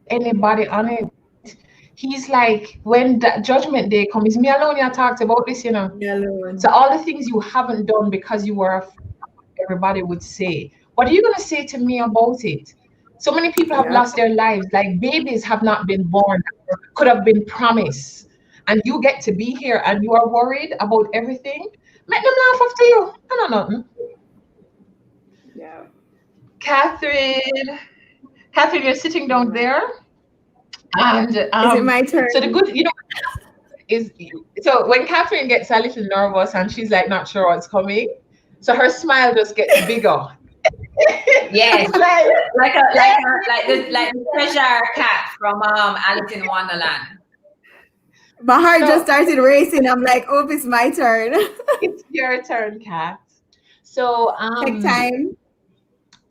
anybody on it. He's like, when that judgment day comes, me alone, you talked about this, you know. Me alone. So all the things you haven't done because you were afraid everybody would say, what are you going to say to me about it? So many people have Yeah. lost their lives, like babies have not been born, could have been promised. And you get to be here and you are worried about everything. Make them laugh after you. I know nothing. Yeah. Catherine, you're sitting down there. And Is it my turn? so the good, you know, is so when Catherine gets a little nervous and she's like not sure what's coming, so her smile just gets bigger. yes, It's like like the treasure cat from Alice in Wonderland. My heart So- just started racing. I'm like, oh, it's my turn. it's your turn, Kat. So Take time.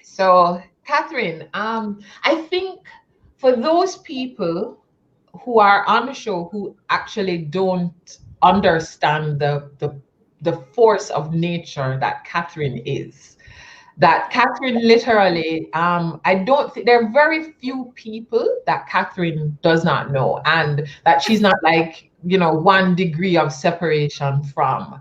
So Catherine, I think for those people who are on the show who actually don't understand the force of nature that Catherine is, that Catherine literally, I don't think there are very few people that Catherine does not know, and that she's not like, you know, 1 degree of separation from.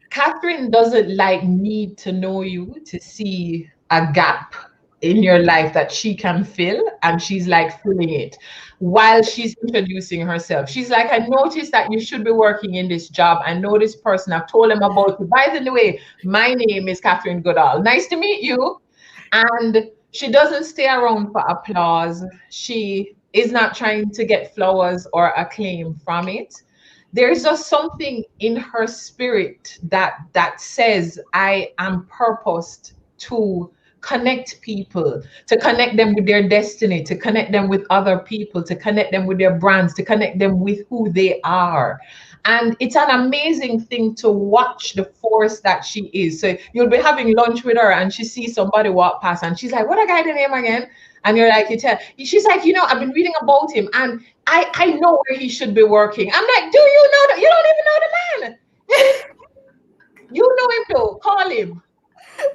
Catherine doesn't like need to know you to see a gap in your life that she can fill, and she's like filling it while she's introducing herself. She's like, I noticed that you should be working in this job. I know this person. I've told him about you. By the way, my name is Catherine Goodall. Nice to meet you. And she doesn't stay around for applause. She is not trying to get flowers or acclaim from it. There's just something in her spirit that says, I am purposed to connect people, to connect them with their destiny, to connect them with other people, to connect them with their brands, to connect them with who they are. And it's an amazing thing to watch the force that she is. So you'll be having lunch with her and she sees somebody walk past and she's like, what a guy the name again? And you're like, she's like, you know, I've been reading about him and I know where he should be working. I'm like, do you know that? You don't even know the man. You know him though, call him.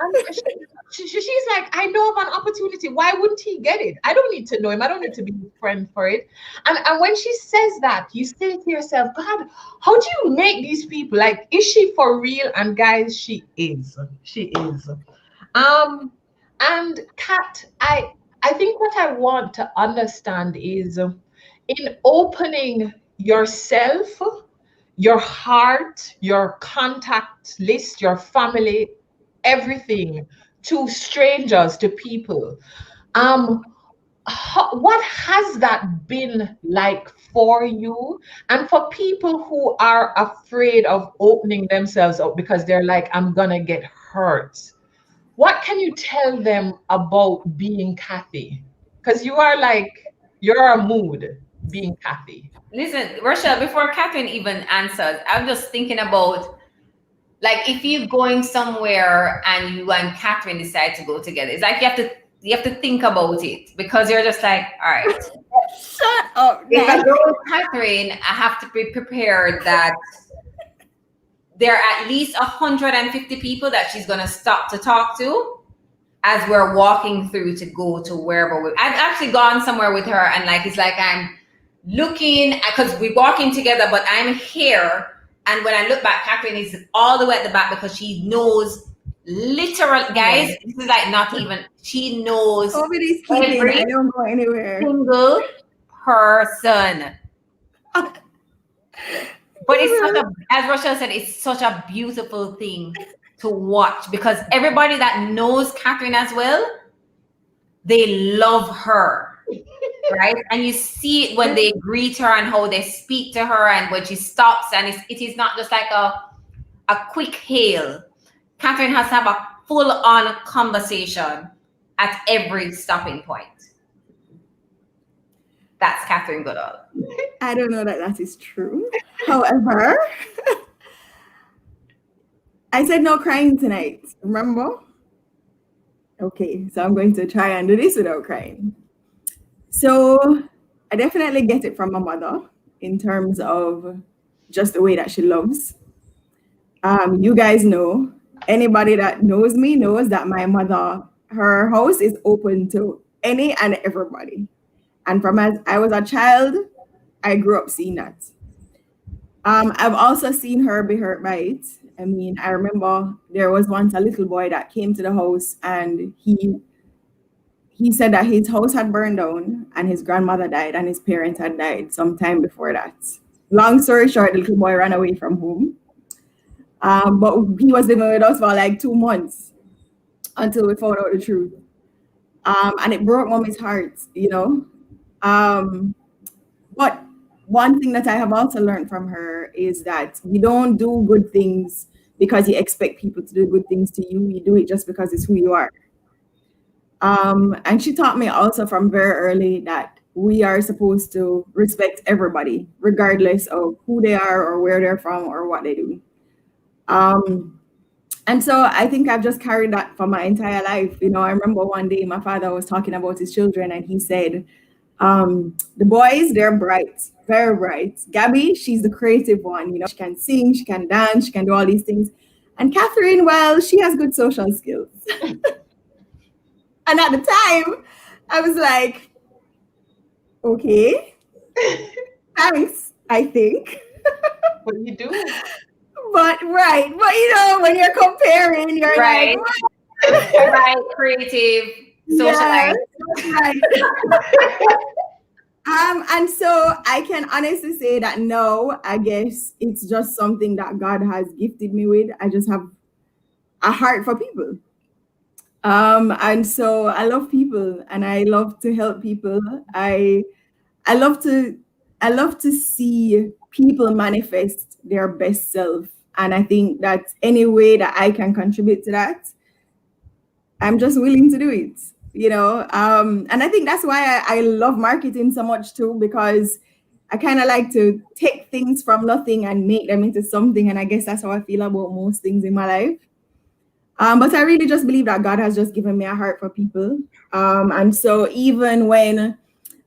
And she's like, I know of an opportunity. Why wouldn't he get it? I don't need to know him. I don't need to be his friend for it. And when she says that, you say to yourself, God, how do you make these people? Like, is she for real? And guys, she is. She is. And Kat, I think what I want to understand is in opening yourself, your heart, your contact list, your family, everything to strangers, to people. What has that been like for you? And for people who are afraid of opening themselves up because they're like, I'm gonna get hurt. What can you tell them about being Kathy? Because you are like, you're a mood being Kathy. Listen, Rochelle, before Catherine even answers, I'm just thinking about, like, if you're going somewhere and you and Catherine decide to go together, it's like you have to think about it, because you're just like, all right, Shut up. if I Nat. go with Catherine, I have to be prepared that there are at least 150 people that she's gonna stop to talk to as we're walking through to go to wherever I've actually gone somewhere with her, and like, it's like I'm looking, because we're walking together, but I'm here. And when I look back, Catherine is all the way at the back because she knows, Literal, guys, this is like not even, she knows COVID is keeping. every I don't go anywhere. single person. But it's such a, as Rochelle said, it's such a beautiful thing to watch because everybody that knows Catherine as well, they love her, right? And you see it when they greet her and how they speak to her and when she stops, and it is not just like a quick hail. Catherine has to have a full-on conversation at every stopping point. That's Catherine Goodall. I don't know that is true. However, I said no crying tonight. Remember? Okay, so I'm going to try and do this without crying. So I definitely get it from my mother in terms of just the way that she loves. You guys know, anybody that knows me knows that my mother, her house is open to any and everybody. And from as I was a child, I grew up seeing that. I've also seen her be hurt by it. I mean, I remember there was once a little boy that came to the house and he said that his house had burned down and his grandmother died and his parents had died sometime before that. Long story short, the little boy ran away from home. But he was living with us for like 2 months until we found out the truth. And it broke mommy's heart, you know. But one thing that I have also learned from her is that you don't do good things because you expect people to do good things to you. You do it just because it's who you are. And she taught me also from very early that we are supposed to respect everybody, regardless of who they are or where they're from or what they do. And so I think I've just carried that for my entire life. You know, I remember one day my father was talking about his children and he said, the boys, they're bright, very bright. Gabby, she's the creative one. You know, she can sing, she can dance, she can do all these things. And Catherine, well, she has good social skills. And at the time, I was like, okay, thanks, I think. But you do. But you know, when you're comparing, you're Right. like, Right, creative, socialite. right. And so I can honestly say that no, I guess it's just something that God has gifted me with. I just have a heart for people. And so I love people and I love to help people. I love to see people manifest their best self. And I think that any way that I can contribute to that, I'm just willing to do it, you know. And I think that's why I love marketing so much too, because I kind of like to take things from nothing and make them into something. And I guess that's how I feel about most things in my life. But I really just believe that God has just given me a heart for people. And so even when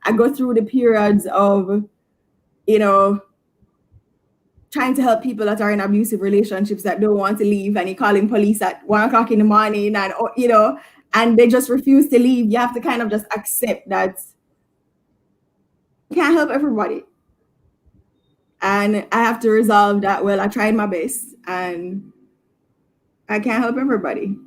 I go through the periods of, you know, trying to help people that are in abusive relationships that don't want to leave, and you're calling police at 1 o'clock in the morning, and you know, and they just refuse to leave, you have to kind of just accept that you can't help everybody. And I have to resolve that, well, I tried my best and I can't help everybody.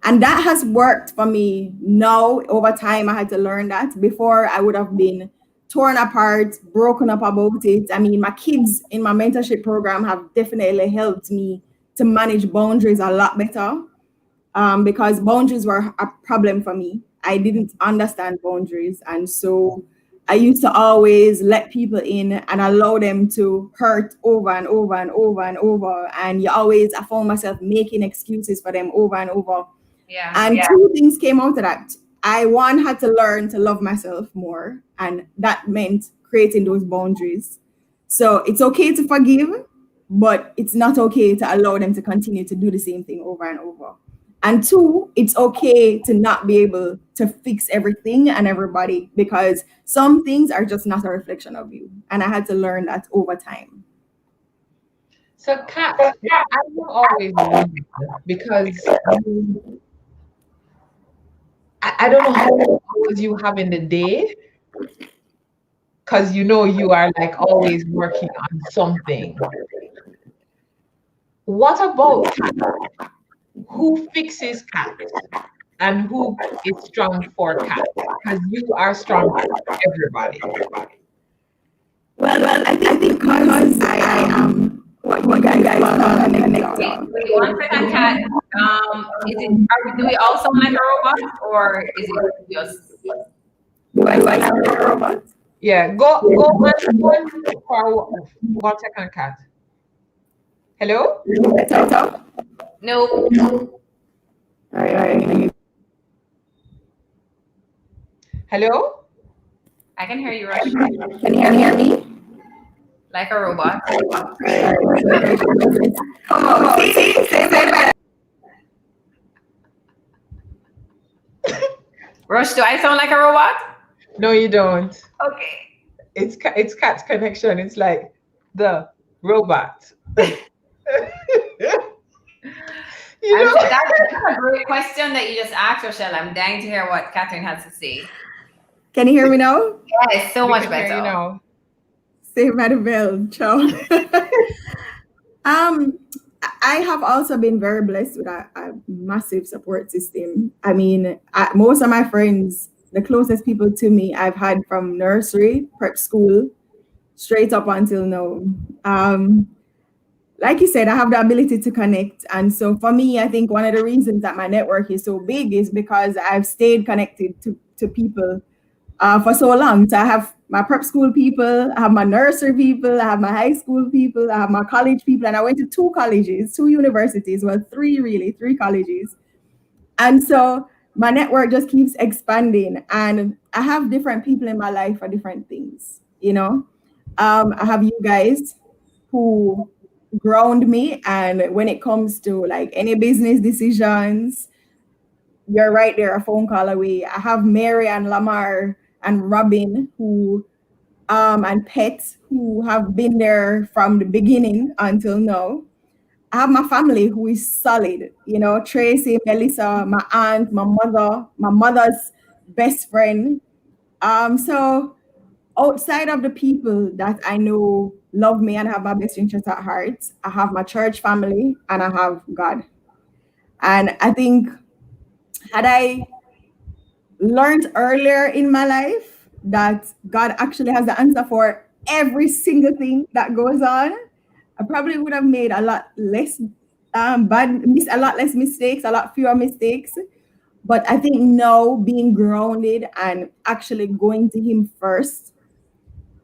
And that has worked for me now. Over time, I had to learn that. Before, I would have been torn apart, broken up about it. I mean, my kids in my mentorship program have definitely helped me to manage boundaries a lot better, because boundaries were a problem for me. I didn't understand boundaries. And so I used to always let people in and allow them to hurt over and over and over and over. And I found myself making excuses for them over and over. Yeah. And two things came out of that. I had to learn to love myself more, and that meant creating those boundaries. So it's okay to forgive, but it's not okay to allow them to continue to do the same thing over and over. And two, it's okay to not be able to fix everything and everybody, because some things are just not a reflection of you. And I had to learn that over time. So, Kat, I will always wonder, because I don't know how many hours you have in the day, because you know you are like always working on something. What about who fixes cats and who is strong for cats, because you are strong for everybody. Well, I think because I am what you guys call a connector. Wait, 1 second, Kat. Do we all sound like a robot, or is it just? Do I sound like a robot? Yeah, go on for 1 second, Cat. Hello? Better? No, All right. Hello? I can hear you, Rush, Can you hear me? like a robot. Oh, see, say better. Rush, do I sound like a robot? No, you don't. Okay. It's Cat's connection. It's like the robot. That's a great question that you just asked, Rochelle. I'm dying to hear what Catherine has to say. Can you hear me now? Yes, so we much can hear better. you now. Save by the bell, ciao. I have also been very blessed with a massive support system. I mean, most of my friends, the closest people to me, I've had from nursery, prep school, straight up until now. Like you said, I have the ability to connect. And so for me, I think one of the reasons that my network is so big is because I've stayed connected to people for so long. So I have my prep school people, I have my nursery people, I have my high school people, I have my college people, and I went to 2 colleges, 2 universities, well, three colleges. And so my network just keeps expanding, and I have different people in my life for different things, I have you guys who ground me, and when it comes to like any business decisions, you're right there, a phone call away. I have Mary and Lamar and Robin who and Pet who have been there from the beginning until now. I have my family who is solid, Tracy, Melissa, my aunt, my mother, my mother's best friend. So outside of the people that I know love me and have my best interest at heart, I have my church family and I have God. And I think had I learned earlier in my life that God actually has the answer for every single thing that goes on, I probably would have made a lot less a lot less mistakes, a lot fewer mistakes. But I think now being grounded and actually going to Him first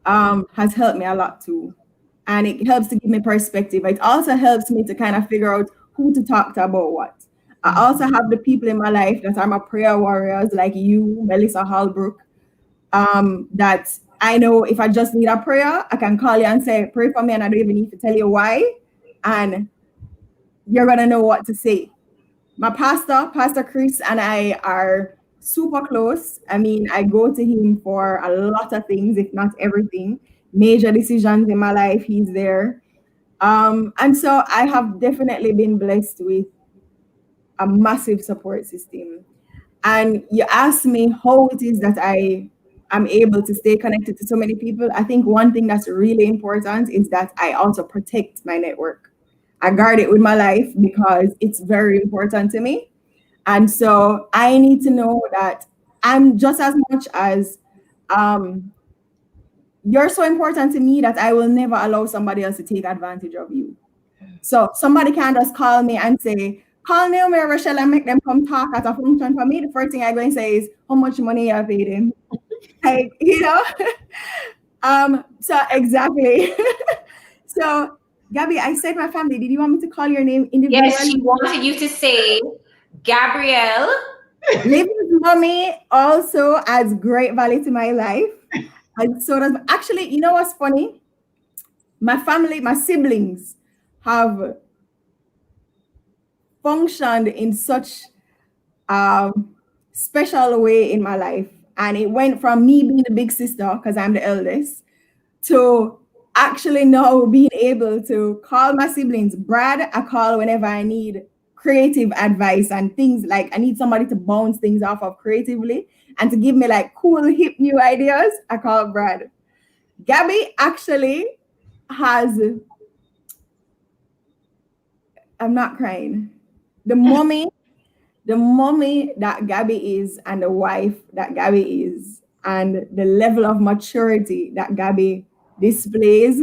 has helped me a lot too. And it helps to give me perspective. It also helps me to kind of figure out who to talk to about what. I also have the people in my life that are my prayer warriors, like you, Melissa Hallbrook, that I know if I just need a prayer, I can call you and say, pray for me, and I don't even need to tell you why. And you're going to know what to say. My Pastor Chris, and I are super close. I mean, I go to him for a lot of things, if not everything. Major decisions in my life, he's there. And so I have definitely been blessed with a massive support system. And you asked me how it is that I am able to stay connected to so many people. I think one thing that's really important is that I also protect my network. I guard it with my life because it's very important to me. And so I need to know that I'm just as much as you're so important to me that I will never allow somebody else to take advantage of you. So somebody can just call me and say, call Naomi or Rochelle and make them come talk at a function for me. The first thing I go and say is, how much money you have paid him? Like, so exactly. So Gabby, I said my family. Did you want me to call your name individually? Yes, she wanted you to say Gabrielle. Living's mommy also adds great value to my life. And so does actually, you know what's funny? My family, my siblings have functioned in such a special way in my life. And it went from me being the big sister, because I'm the eldest, to actually now being able to call my siblings. Brad, I call whenever I need creative advice and things like I need somebody to bounce things off of creatively and to give me like cool, hip new ideas. I call Brad. Gabby actually has, I'm not crying. The mommy, the mommy that Gabby is, and the wife that Gabby is, and the level of maturity that Gabby displays,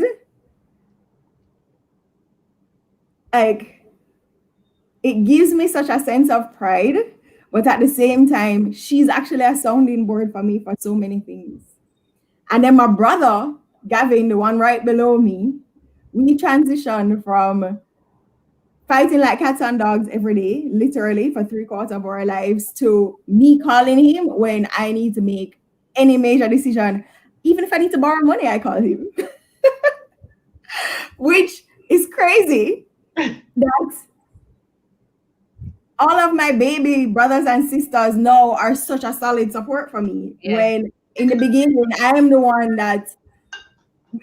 like it gives me such a sense of pride. But at the same time, she's actually a sounding board for me for so many things. And then my brother, Gavin, the one right below me, we transitioned from fighting like cats and dogs every day, literally for 3/4 of our lives, to me calling him when I need to make any major decision. Even if I need to borrow money, I call him, which is crazy. That all of my baby brothers and sisters now are such a solid support for me. Yeah. When in the beginning, I am the one that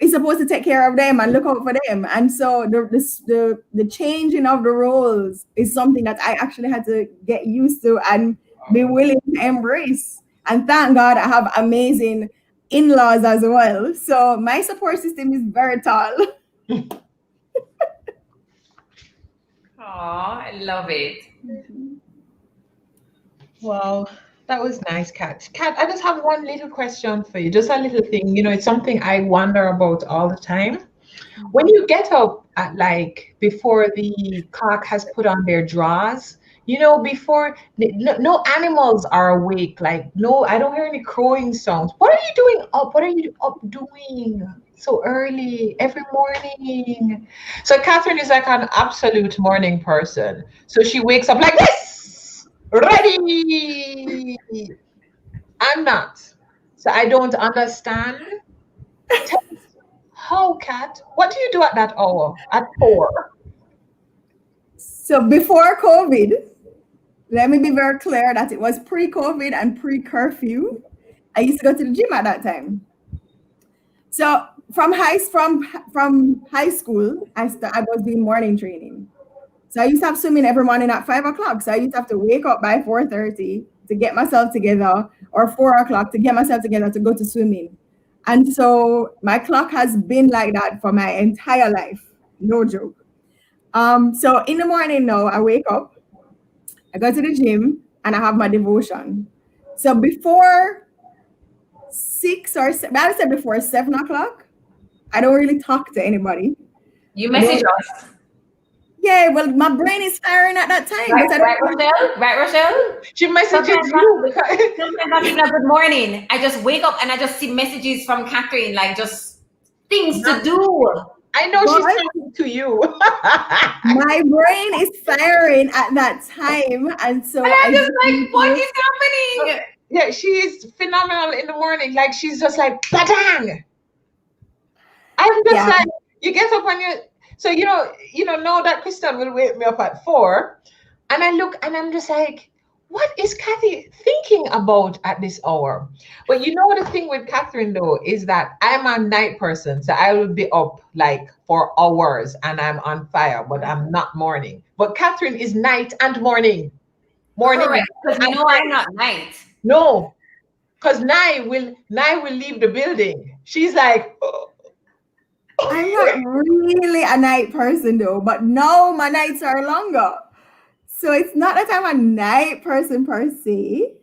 is supposed to take care of them and look out for them. And so the changing of the roles is something that I actually had to get used to and be willing to embrace. And thank God I have amazing in-laws as well. So my support system is very tall. Oh, I love it. Wow, that was nice, Kat. Kat, I just have one little question for you, just a little thing. You know, it's something I wonder about all the time. When you get up at like before the cock has put on their drawers, you know, before no animals are awake, like no, I don't hear any crowing sounds. What are you doing up? What are you up doing so early every morning? So Catherine is like an absolute morning person. So she wakes up like this, ready. I'm not. So I don't understand. How, Kat? What do you do at that hour? At 4? So before COVID, let me be very clear that it was pre-COVID and pre-curfew. I used to go to the gym at that time. So from high school, I was doing morning training. So I used to have swimming every morning at 5 o'clock. So I used to have to wake up by 4:30 to get myself together, or 4 o'clock to get myself together to go to swimming. And so my clock has been like that for my entire life. No joke. So in the morning now, I wake up, I go to the gym, and I have my devotion. So before 6 or 7, I would say before 7 o'clock, I don't really talk to anybody. You message us. Yeah, well, my brain is firing at that time. Right, But I right, don't Rochelle? Right, Rochelle? She messages Sometimes you because Sometimes not even a good morning. I just wake up and I just see messages from Catherine, like just things to do. I know she's But talking to you. my brain is firing at that time, and so And I'm I just just like, need what to. is happening? Yeah, she is phenomenal in the morning. Like she's just like batang. I'm just Yeah, like, you get up on your so know that Kristen will wake me up at 4. And I look and I'm just like, what is Kathy thinking about at this hour? But you know the thing with Catherine though is that I'm a night person, so I will be up like for hours and I'm on fire, but I'm not morning. But Catherine is night and morning. Morning. Correct. Because you and know I'm night. not night. No, because Nye will leave the building. She's like, I'm not really a night person though, but now my nights are longer. So it's not that I'm a night person per se,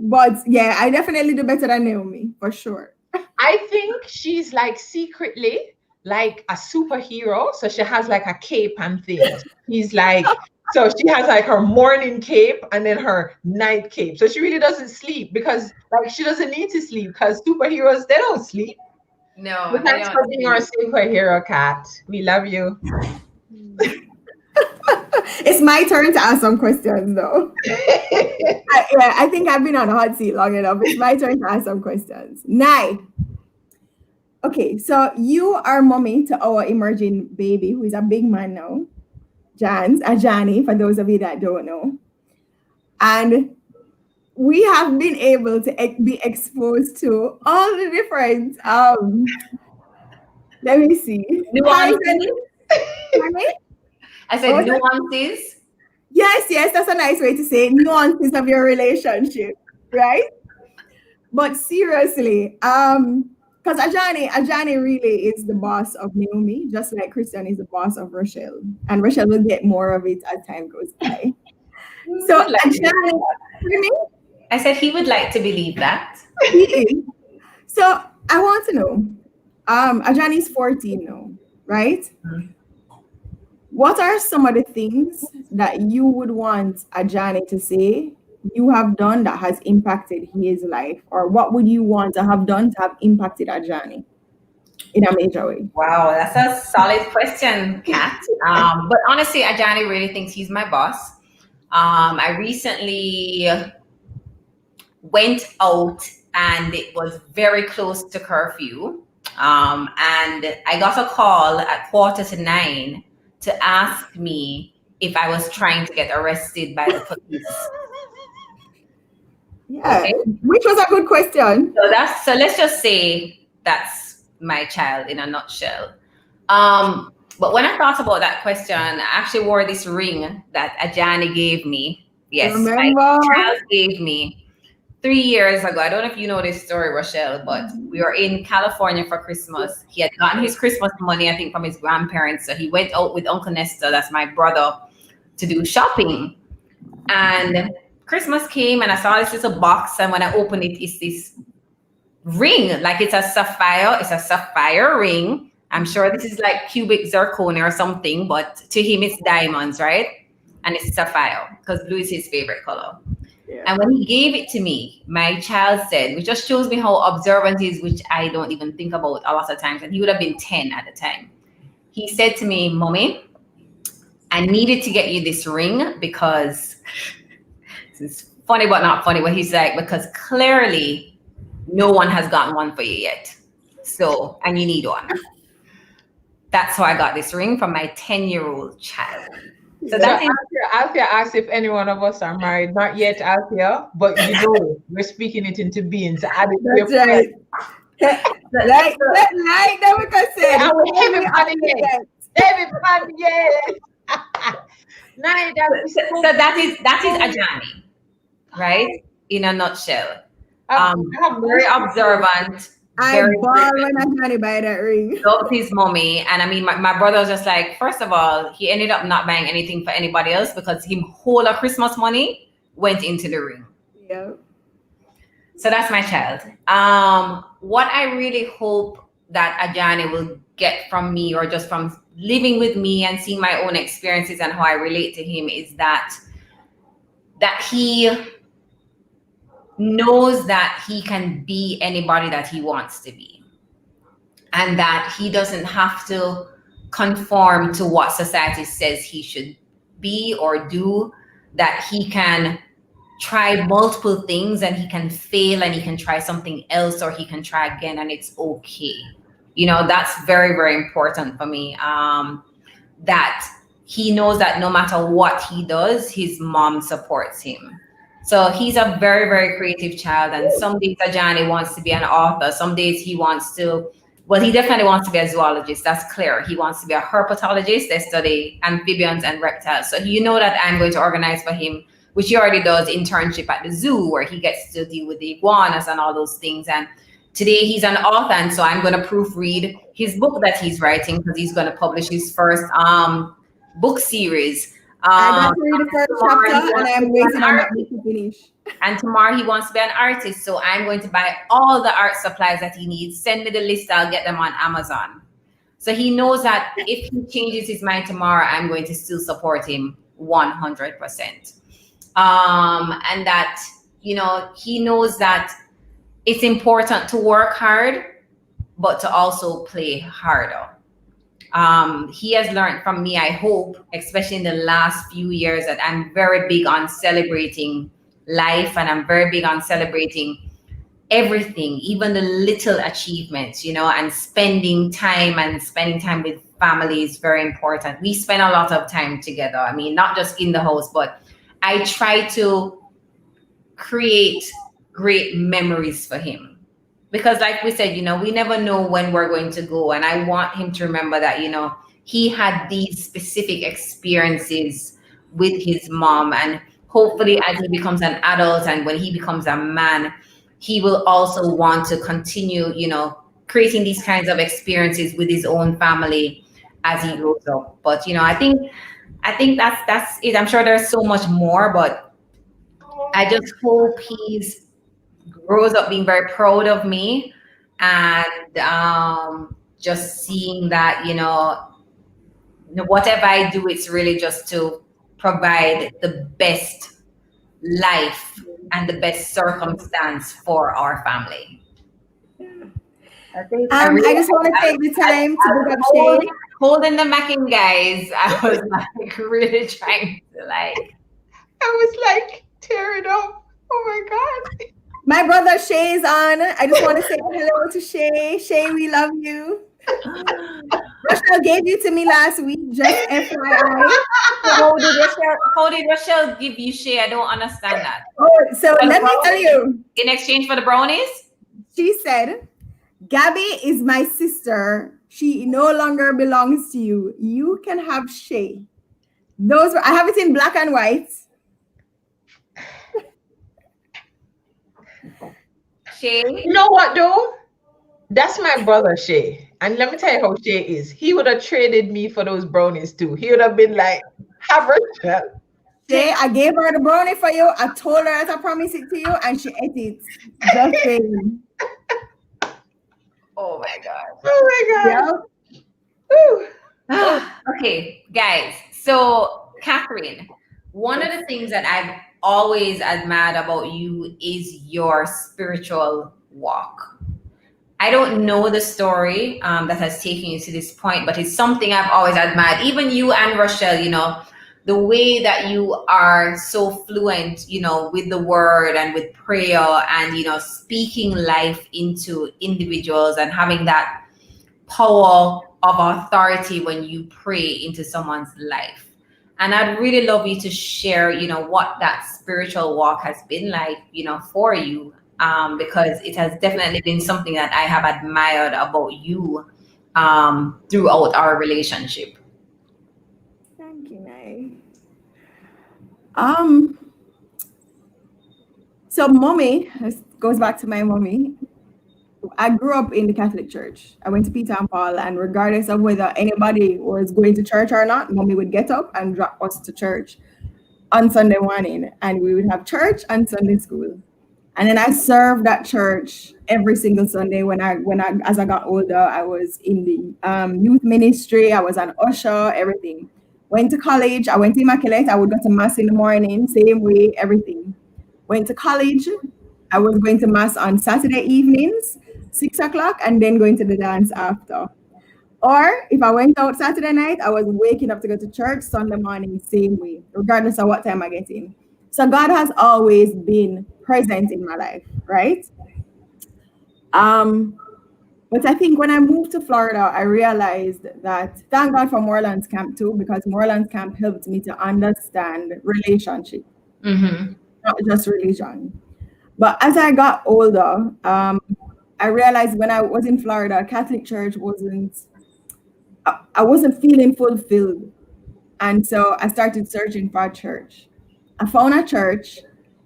but yeah, I definitely do better than Naomi for sure. I think she's like secretly like a superhero. So she has like a cape and things. She's like, so she has like her morning cape and then her night cape. So she really doesn't sleep because like she doesn't need to sleep because superheroes, they don't sleep. No, But they thanks don't for being our sleep. superhero, Kat. We love you. It's my turn to ask some questions though. I think I've been on a hot seat long enough. It's my turn to ask some questions. Nai. Okay, so you are mommy to our emerging baby who is a big man now, Johnny, for those of you that don't know. And we have been able to be exposed to all the different let me see. Nuances. Pardon? I What said was that? nuances. Yes, that's a nice way to say it. Nuances of your relationship, right? But seriously, because Ajani really is the boss of Naomi, just like Christian is the boss of Rochelle. And Rochelle will get more of it as time goes by. So would like to believe Ajani, that. hear me? I said he would like to believe that. He is. So I want to know, Ajani's 14 now, right? Mhm. What are some of the things that you would want Ajani to say you have done that has impacted his life? Or what would you want to have done to have impacted Ajani in a major way? Wow, that's a solid question, Kat. But honestly, Ajani really thinks he's my boss. I recently went out and it was very close to curfew. And I got a call at 8:45 to ask me if I was trying to get arrested by the police. Yeah, Okay. which was a good question. So let's just say that's my child in a nutshell. But when I thought about that question, I actually wore this ring that Ajani gave me. Yes, my Remember? child gave me 3 years ago. I don't know if you know this story, Rochelle, but we were in California for Christmas. He had gotten his Christmas money, I think, from his grandparents. So he went out with Uncle Nestor, that's my brother, to do shopping. And Christmas came and I saw this little box. And when I opened it, it's this ring, like it's a sapphire. It's a sapphire ring. I'm sure this is like cubic zirconia or something, but to him it's diamonds, right? And it's sapphire because blue is his favorite color. Yeah. And when he gave it to me, my child said, which just shows me how observant he is, which I don't even think about a lot of times. And he would have been 10 at the time. He said to me, Mommy, I needed to get you this ring because it's funny but not funny. But he's like, because clearly no one has gotten one for you yet. So, and you need one. That's how I got this ring from my 10-year-old child. So So that's it. Althea asked if any one of us are married. Not yet, Althea, but you know, we're speaking it into being. So add it to your That's right. Like that we can say. Yeah, we heavy on it. David Pan, yeah. Nine, So that is Ajani, right? In a nutshell. Very observant. I Very ball when Ajani buy that ring. loves his mommy. And I mean, my brother was just like, first of all, he ended up not buying anything for anybody else because him whole of Christmas money went into the ring. Yeah. So that's my child. What I really hope that Ajani will get from me or just from living with me and seeing my own experiences and how I relate to him is that he knows that he can be anybody that he wants to be and that he doesn't have to conform to what society says he should be or do, that he can try multiple things and he can fail and he can try something else or he can try again and it's okay. You know, that's very, very important for me. That he knows that no matter what he does, his mom supports him. So he's a very, very creative child. And some days Ajani wants to be an author. Some days he wants to, well, he definitely wants to be a zoologist. That's clear. He wants to be a herpetologist. They study amphibians and reptiles. So you know that I'm going to organize for him, which he already does, internship at the zoo where he gets to deal with the iguanas and all those things. And today he's an author. And so I'm going to proofread his book that he's writing because he's going to publish his first book series. I got to read the first chapter and I'm waiting on that book to finish. And tomorrow he wants to be an artist. So I'm going to buy all the art supplies that he needs. Send me the list. I'll get them on Amazon. So he knows that if he changes his mind tomorrow, I'm going to still support him 100%. And that, you know, he knows that it's important to work hard, but to also play harder. He has learned from me, I hope, especially in the last few years, that I'm very big on celebrating life and I'm very big on celebrating everything, even the little achievements, you know, and spending time with family is very important. We spend a lot of time together. I mean, not just in the house, but I try to create great memories for him. Because like we said, you know, we never know when we're going to go. And I want him to remember that, you know, he had these specific experiences with his mom. And hopefully as he becomes an adult and when he becomes a man, he will also want to continue, you know, creating these kinds of experiences with his own family as he grows up. But, you know, I think I think that's it. I'm sure there's so much more, but I just hope he's grows up being very proud of me, and just seeing that, whatever I do, it's really just to provide the best life and the best circumstance for our family. I think I just want to take the time to big up holding, Shay. holding the macking guys. I was like really trying to like. I was like tearing up. Oh my God. My brother Shay is on. I just want to say hello to Shay. Shay, we love you. Rochelle gave you to me last week, just FYI. How did Rochelle give you Shay? I don't understand that. Oh, so let me tell you. In exchange for the brownies? She said, Gabby is my sister. She no longer belongs to you. You can have Shay. I have it in black and white. Shay? You know what though? That's my brother Shay. And let me tell you how Shay is. He would have traded me for those brownies too. He would have been like, have Rochelle. Shay, I gave her the brownie for you. I told her that I promised it to you, and she ate it. Just saying. Oh my God. Oh my God. Yeah. Okay, guys. So, Catherine, one of the things that I've always admired about you is your spiritual walk. I don't know the story that has taken you to this point, but it's something I've always admired. Even you and Rochelle, the way that you are so fluent, with the word and with prayer and, speaking life into individuals and having that power of authority when you pray into someone's life. And I'd really love you to share, what that spiritual walk has been like, for you. Because it has definitely been something that I have admired about you throughout our relationship. Thank you, Nay. So mommy, this goes back to my mommy. I grew up in the Catholic Church. I went to Peter and Paul, and regardless of whether anybody was going to church or not, mommy would get up and drop us to church on Sunday morning, and we would have church and Sunday school. And then I served at church every single Sunday. As I got older, I was in the youth ministry. I was an usher, everything. Went to college. I went to Immaculate. I would go to mass in the morning, same way, everything. Went to college. I was going to mass on Saturday evenings, 6 o'clock, and then going to the dance after. Or if I went out Saturday night, I was waking up to go to church Sunday morning, same way, regardless of what time I get in. So God has always been present in my life, right? But I think when I moved to Florida, I realized that, thank God for Morelands Camp too, because Morelands Camp helped me to understand relationship, not just religion. But as I got older, I realized when I was in Florida, Catholic Church I wasn't feeling fulfilled. And so I started searching for a church. I found a church,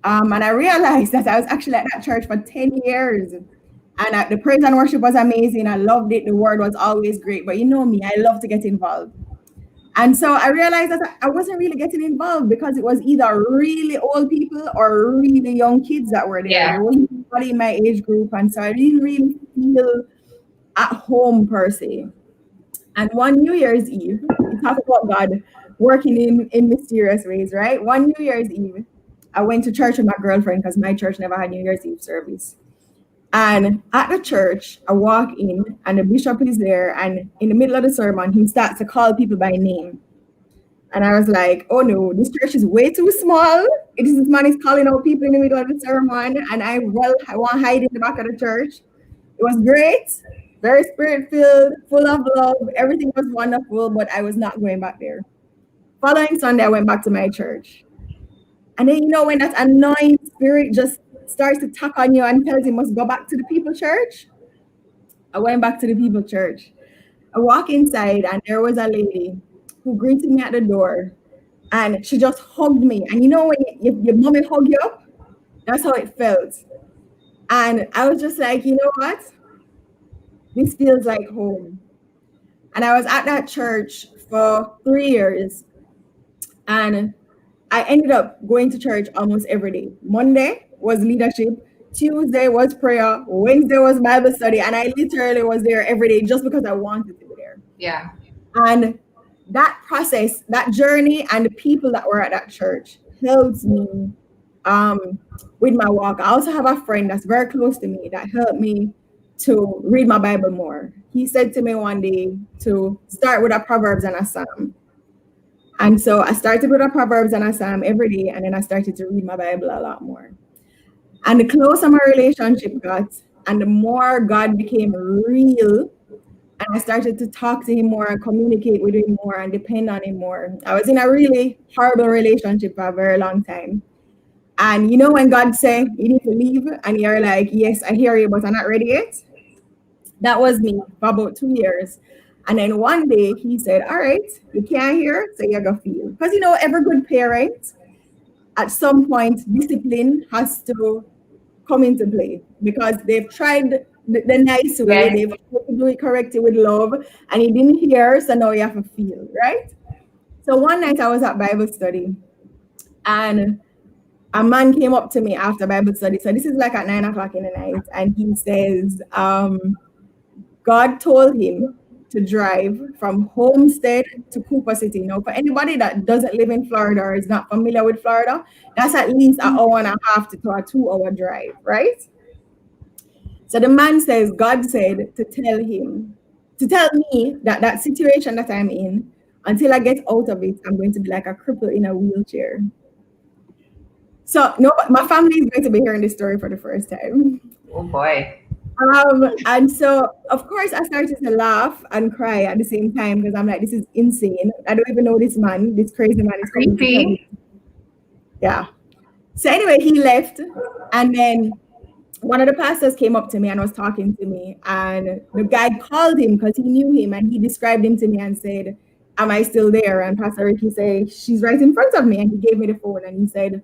and I realized that I was actually at that church for 10 years. And the praise and worship was amazing. I loved it. The word was always great. But you know me, I love to get involved. And so I realized that I wasn't really getting involved because it was either really old people or really young kids that were there. Yeah. There wasn't anybody in my age group. And so I didn't really feel at home per se. And one New Year's Eve, we talk about God working in mysterious ways, right? One New Year's Eve, I went to church with my girlfriend because my church never had New Year's Eve service. And at the church, I walk in and the bishop is there. And in the middle of the sermon, he starts to call people by name. And I was like, oh no, this church is way too small. This man is calling out people in the middle of the sermon. And I want to hide in the back of the church. It was great, very spirit-filled, full of love. Everything was wonderful, but I was not going back there. Following Sunday, I went back to my church. And then, when that annoying spirit just starts to tap on you and tells you must go back to the people church, I went back to the people church. I walk inside and there was a lady who greeted me at the door and she just hugged me. And when your mommy hug you up, that's how it felt. And I was just like, you know what? This feels like home. And I was at that church for 3 years. And I ended up going to church almost every day. Monday was leadership, Tuesday was prayer, Wednesday was Bible study, and I literally was there every day just because I wanted to be there. Yeah. And that process, that journey, and the people that were at that church helped me with my walk. I also have a friend that's very close to me that helped me to read my Bible more. He said to me one day to start with a Proverbs and a Psalm. And so I started with a Proverbs and a Psalm every day, and then I started to read my Bible a lot more. And the closer my relationship got, and the more God became real, and I started to talk to him more and communicate with him more and depend on him more. I was in a really horrible relationship for a very long time. And you know when God said you need to leave, and you're like, yes, I hear you, but I'm not ready yet. That was me for about 2 years. And then one day he said, all right, you can't hear, so you're gonna feel. Because you know, every good parent, at some point, discipline has to come into play because they've tried the nice way, Yes. they've tried to do it correctly with love, and he didn't hear, so now you have to feel, right? So one night I was at Bible study, and a man came up to me after Bible study. So this is like at 9 o'clock in the night, and he says, God told him to drive from Homestead to Cooper City. Now, for anybody that doesn't live in Florida or is not familiar with Florida, that's at least an hour and a half to a 2 hour drive, right? So the man says, God said to tell him, to tell me that that situation that I'm in, until I get out of it, I'm going to be like a cripple in a wheelchair. So no, my family is going to be hearing this story for the first time. Oh boy. And so of course I started to laugh and cry at the same time because I'm like, this is insane. I don't even know this man, this crazy man is coming to tell me. Creepy. Yeah. So anyway, he left, and then one of the pastors came up to me and was talking to me, and the guy called him because he knew him, and he described him to me and said, am I still there? And Pastor Ricky said, she's right in front of me, and he gave me the phone and he said,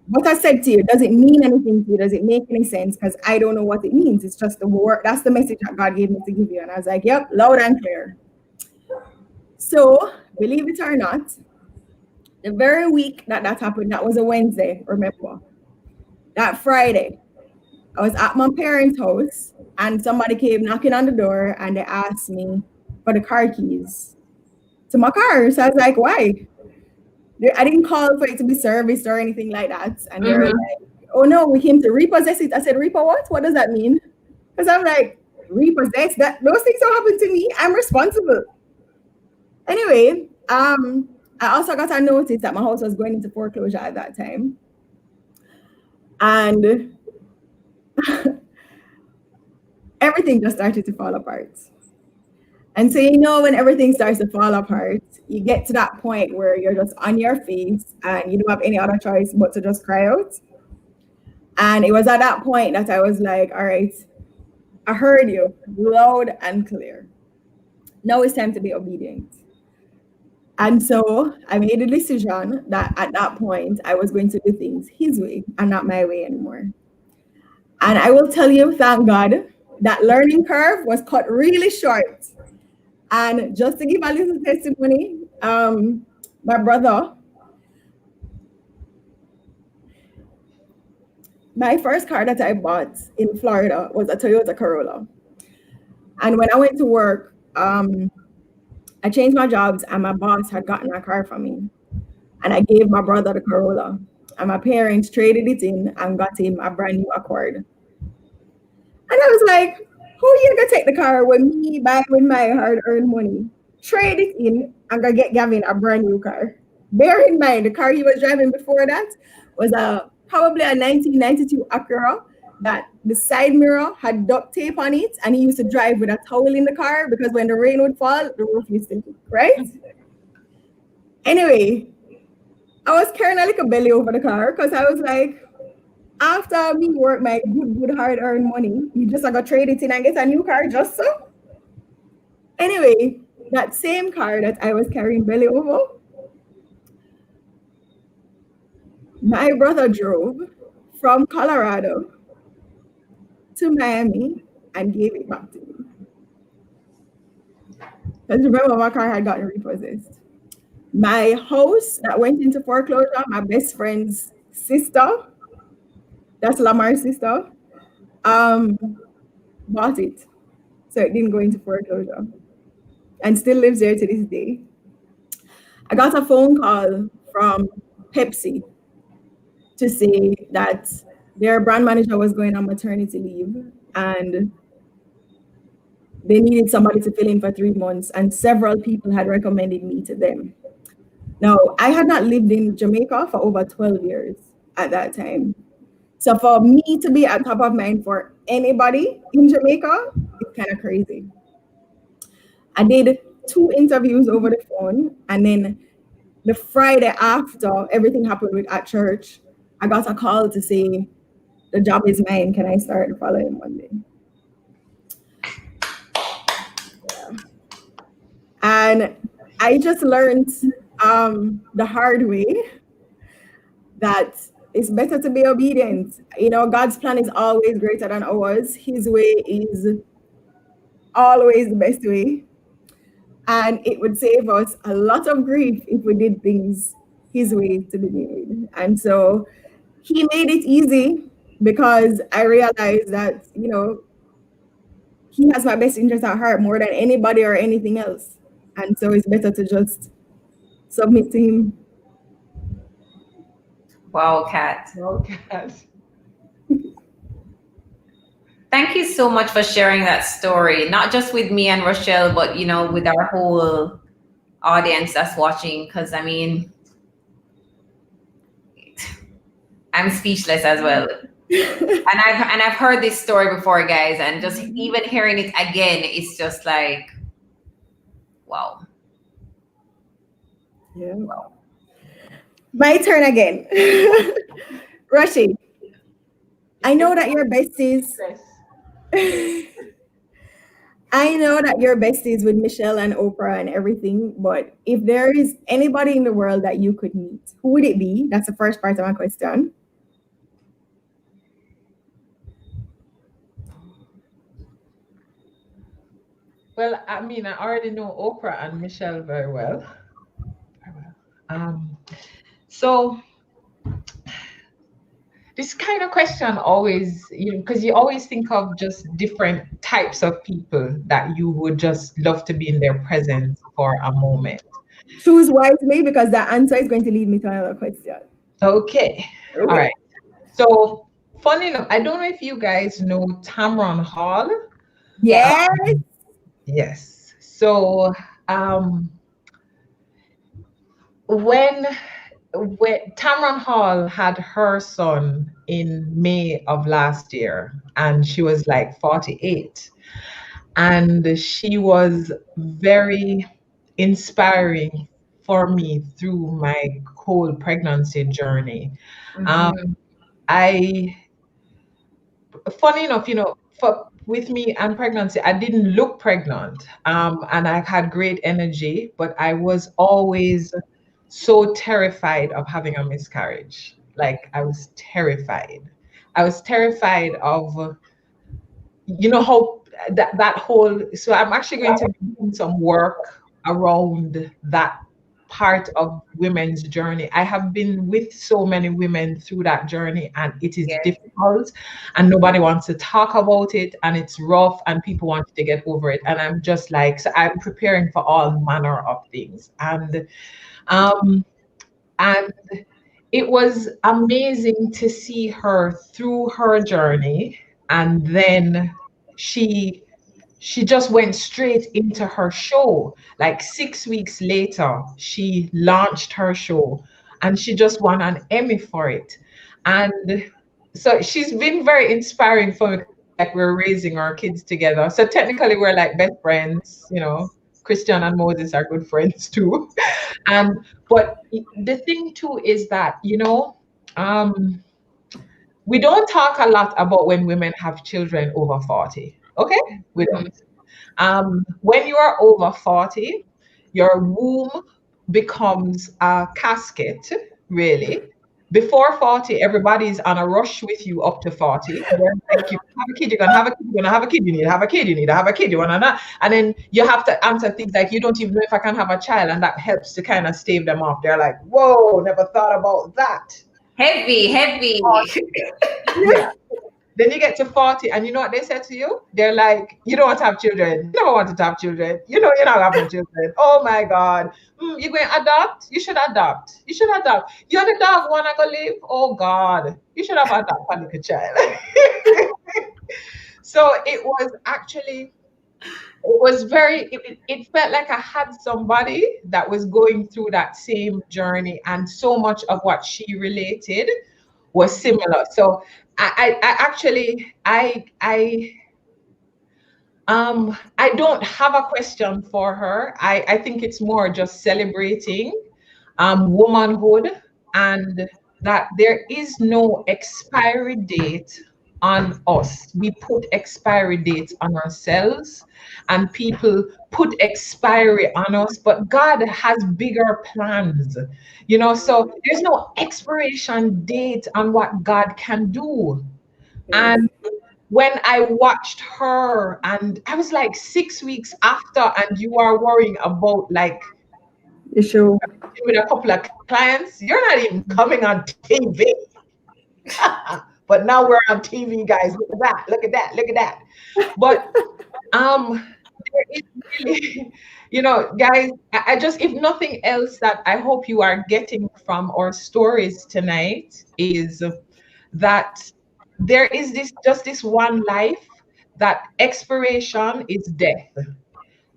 what I said to you, does it mean anything to you? Does it make any sense? Because I don't know what it means. It's just the word. That's the message that God gave me to give you. And I was like, yep, loud and clear. So, believe it or not, the very week that happened, that was a Wednesday, remember? That Friday, I was at my parents' house, and somebody came knocking on the door, and they asked me for the car keys to my car. So I was like, why? I didn't call for it to be serviced or anything like that. And they're like, oh no, we came to repossess it. I said, repo what? What does that mean? Because I'm like, repossess? That those things don't happen to me. I'm responsible. Anyway, I also got a notice that my house was going into foreclosure at that time. And everything just started to fall apart. And so, you know, when everything starts to fall apart, you get to that point where you're just on your face and you don't have any other choice but to just cry out. And it was at that point that I was like, all right, I heard you loud and clear. Now it's time to be obedient. And so I made a decision that at that point, I was going to do things his way and not my way anymore. And I will tell you, thank God, that learning curve was cut really short. And just to give a little testimony, my brother, my first car that I bought in Florida was a Toyota Corolla. And when I went to work, I changed my jobs, and my boss had gotten a car for me. And I gave my brother the Corolla. And my parents traded it in and got him a brand new Accord. And I was like, who are you gonna take the car with me buy with my hard-earned money? Trade it in and go get Gavin a brand new car. Bear in mind, the car he was driving before that was probably a 1992 Acura that the side mirror had duct tape on it, and he used to drive with a towel in the car because when the rain would fall, the roof used to leak, right? Anyway, I was carrying a little belly over the car because I was like, after me work my good hard-earned money, you just got to trade it in and get a new car just so. Anyway, that same car that I was carrying belly over, my brother drove from Colorado to Miami and gave it back to me. Because remember, my car had gotten repossessed. My house that went into foreclosure, my best friend's sister, that's Lamar's sister, um, bought it. So it didn't go into foreclosure and still lives there to this day. I got a phone call from Pepsi to say that their brand manager was going on maternity leave and they needed somebody to fill in for 3 months, and several people had recommended me to them. Now, I had not lived in Jamaica for over 12 years at that time. So for me to be at top of mind for anybody in Jamaica, it's kind of crazy. I did 2 interviews over the phone, and then the Friday after everything happened with at church, I got a call to say the job is mine. Can I start the following Monday? Yeah. And I just learned the hard way that it's better to be obedient. You know, God's plan is always greater than ours. His way is always the best way. And it would save us a lot of grief if we did things his way to begin with. And so he made it easy because I realized that, you know, he has my best interest at heart more than anybody or anything else. And so it's better to just submit to him. Wow, Kat. Oh, God. Thank you so much for sharing that story, not just with me and Rochelle, but you know, with our whole audience that's watching. Because I mean, I'm speechless as well. And I've heard this story before, guys, and just even hearing it again, it's just like, wow. Yeah. My turn again. Rashi, I know that your besties. Yes. I know that you're besties with Michelle and Oprah and everything, but if there is anybody in the world that you could meet, who would it be? That's the first part of my question. Well, I mean, I already know Oprah and Michelle very well. Very well. So this kind of question always, you know, because you always think of just different types of people that you would just love to be in their presence for a moment. Choose wisely because that answer is going to lead me to another question. Okay. All Okay. right. So funny enough, I don't know if you guys know Tamron Hall. Yes. Yes. So when Tamron Hall had her son in May of last year, and she was like 48, and she was very inspiring for me through my whole pregnancy journey. Um, Mhm. I funny enough, you know, for with me and pregnancy, I didn't look pregnant, and I had great energy, but I was always so terrified of having a miscarriage. Like I was terrified. I was terrified of, you know, how that whole. So I'm actually going to be doing some work around that part of women's journey. I have been with so many women through that journey, and it is Yes. difficult, and nobody wants to talk about it, and it's rough, and people want to get over it. And I'm just like, so I'm preparing for all manner of things, um, and it was amazing to see her through her journey, and then she she just went straight into her show. Like 6 weeks later, she launched her show and she just won an Emmy for it. And so she's been very inspiring for me because like we're raising our kids together. So technically we're like best friends, you know. Christian and Moses are good friends too. But the thing too is that, you know, um, we don't talk a lot about when women have children over 40. Okay? We don't. Mhm. When you are over 40, your womb becomes a casket, really. Before 40, everybody's on a rush with you up to 40. They're like, you have a kid, you're gonna have a kid, you're gonna have a kid, you need to have a kid, you need to have a kid, you wanna not. And then you have to answer things like, you don't even know if I can have a child, and that helps to kind of stave them off. They're like, whoa, never thought about that. Heavy. Yeah. Then you get to 40, and you know what they say to you? They're like, you don't want to have children. You never wanted to have children. You know you're not having children. Oh my God. You're going to adopt? You should adopt. You should adopt. You're the dog want to go live? Oh God. You should have adopted a little child. So it was actually, it felt like I had somebody that was going through that same journey, and so much of what she related was similar. So I actually I don't have a question for her. I think it's more just celebrating womanhood, and that there is no expiry date on us. We put expiry dates on ourselves, and people put expiry on us, but God has bigger plans, you know, so there's no expiration date on what God can do. And when I watched her, and I was like 6 weeks after, and you are worrying about like The show. with a couple of clients, you're not even coming on TV. But now we're on TV, guys. Look at that, look at that, look at that. But there is really, you know, guys, I just, if nothing else that I hope you are getting from our stories tonight is that there is this one life, that expiration is death.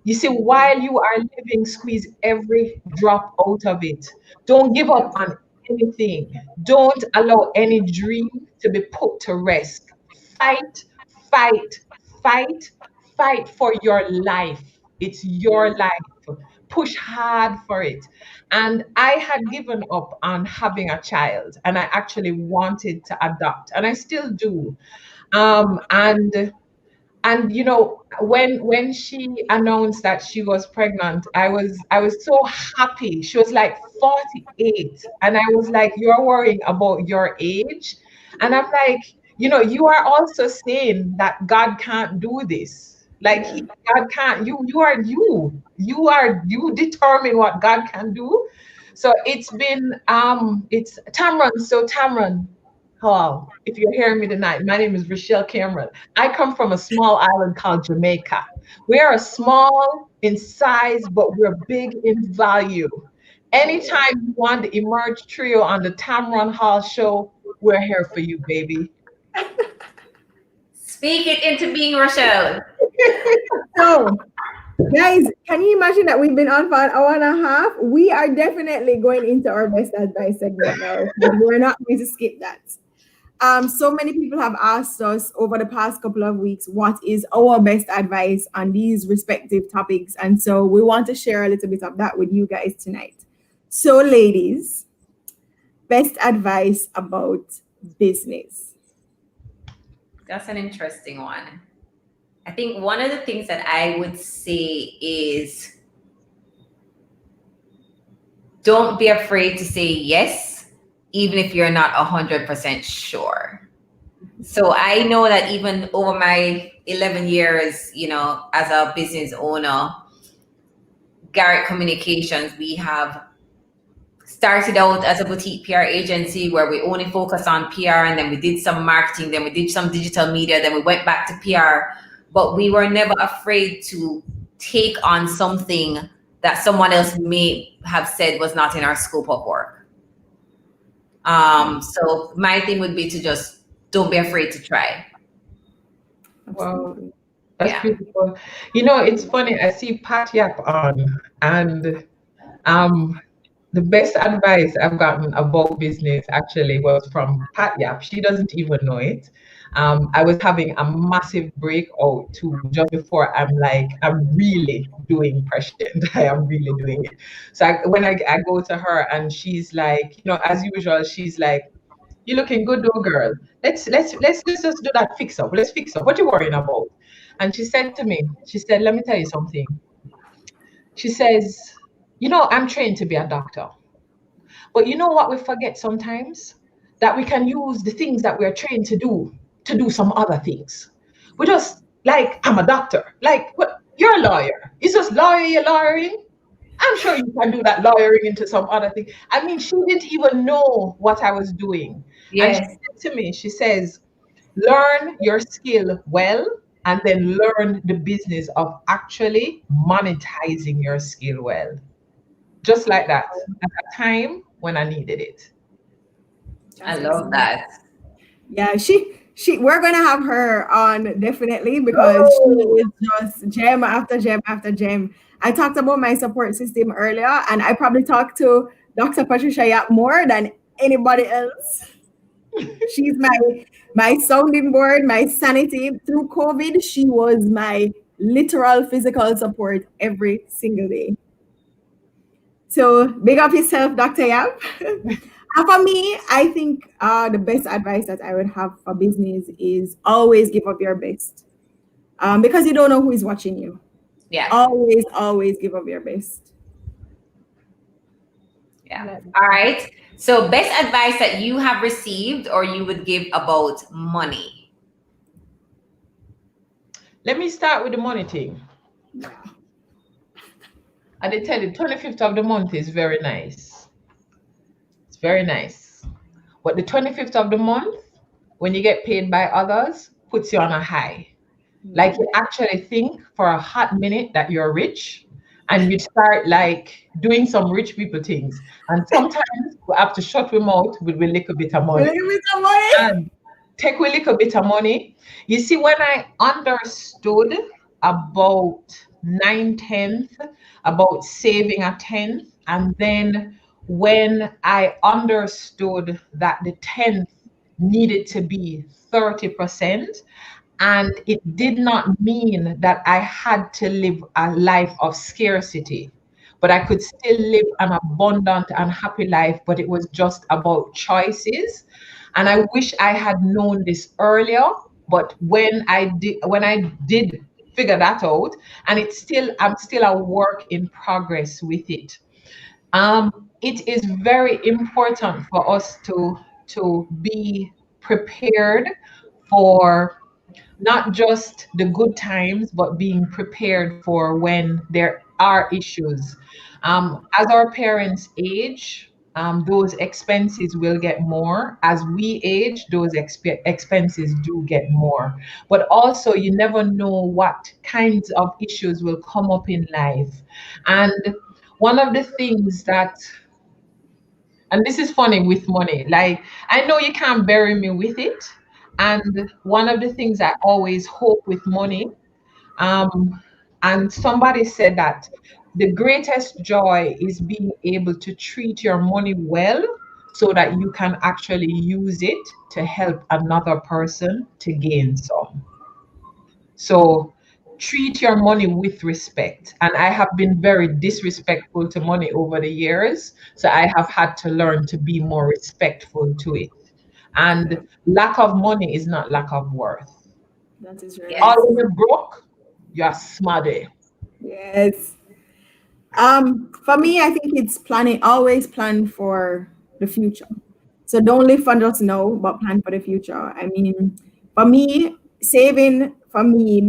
You see, while you are living, squeeze every drop out of it. Don't give up on anything. Don't allow any dream to be put to rest. Fight, fight, fight, fight for your life. It's your life. Push hard for it. And I had given up on having a child, and I actually wanted to adopt, and I still do. And you know, when she announced that she was pregnant, I was so happy. She was like 48, and I was like, you're worrying about your age? And I'm like, you know, you are also saying that God can't do this. Like God can't, you determine what God can do. So it's Tamron. So Tamron Hall, if you're hearing me tonight, my name is Rochelle Cameron. I come from a small island called Jamaica. We are small in size, but we're big in value. Anytime you want the Emerge Trio on the Tamron Hall show, we're here for you, baby. Speak it into being, Rochelle. So, guys, can you imagine that we've been on for an hour and a half? We are definitely going into our best advice segment now. We're not going to skip that. So many people have asked us over the past couple of weeks, what is our best advice on these respective topics? And so we want to share a little bit of that with you guys tonight. So, ladies, best advice about business. That's an interesting one. I think one of the things that I would say is don't be afraid to say yes, even if you're not 100% sure. So I know that even over my 11 years, you know, as a business owner, Garrett Communications, we have started out as a boutique PR agency where we only focus on PR, and then we did some marketing, then we did some digital media, then we went back to PR, but we were never afraid to take on something that someone else may have said was not in our scope of work. So my thing would be to just don't be afraid to try. Wow, that's beautiful. You know, it's funny. I see Pat Yap on, and the best advice I've gotten about business actually was from Pat Yap. She doesn't even know it. I was having a massive breakout too just before I'm really doing prescient. I am really doing it. So when I go to her, and she's like, you know, as usual, she's like, "You're looking good though, girl. Let's just do that fix up. Let's fix up. What you worrying about?" And she said to me, she said, "Let me tell you something." She says, "You know, I'm trained to be a doctor. But you know what we forget sometimes? that we can use the things that we're trained to do some other things. We just like, I'm a doctor. Like, what? You're a lawyer. It's just you're lawyering. I'm sure you can do that lawyering into some other thing. I mean, she didn't even know what I was doing. And she Yes. said to me, she says, learn your skill well, and then learn the business of actually monetizing your skill well. Just like that, at a time when I needed it. I That's love awesome. that. Yeah, we're gonna have her on definitely because she is just gem after gem after gem. I talked about my support system earlier, and I probably talked to Dr. Patricia Yap more than anybody else. She's my sounding board, my sanity. Through COVID, she was my literal physical support every single day. So big up yourself, Dr. Yap. For me, I think the best advice that I would have for business is always give up your best, because you don't know who is watching you. Yeah. Always give up your best. Yeah. All right. So, best advice that you have received or you would give about money. Let me start with the money thing. Yeah. I did tell you, 25th of the month is very nice. It's very nice. But the 25th of the month, when you get paid by others, puts you on a high. Like you actually think for a hot minute that you're rich, and you start like doing some rich people things. And sometimes we have to shut them out with a little bit of A money. little bit of money. And take a little bit of money. You see, when I understood about 9/10, about saving a tenth, and then when I understood that the tenth needed to be 30%, and it did not mean that I had to live a life of scarcity, but I could still live an abundant and happy life, but it was just about choices. And I wish I had known this earlier, but when I did figure that out, and I'm still a work in progress with it. It is very important for us to be prepared for not just the good times, but being prepared for when there are issues. As our parents age, those expenses will get more. As we age, those expenses do get more. But also, you never know what kinds of issues will come up in life. And one of the things that, and this is funny with money, like I know you can't bury me with it. And one of the things I always hope with money, um, and somebody said that the greatest joy is being able to treat your money well so that you can actually use it to help another person to gain some. So treat your money with respect. And I have been very disrespectful to money over the years. So I have had to learn to be more respectful to it. And lack of money is not lack of worth. That is Yes. right. All when you're broke, you're smarty. Yes. For me, I think it's planning, always plan for the future. So don't live for just now, but plan for the future. I mean, for me,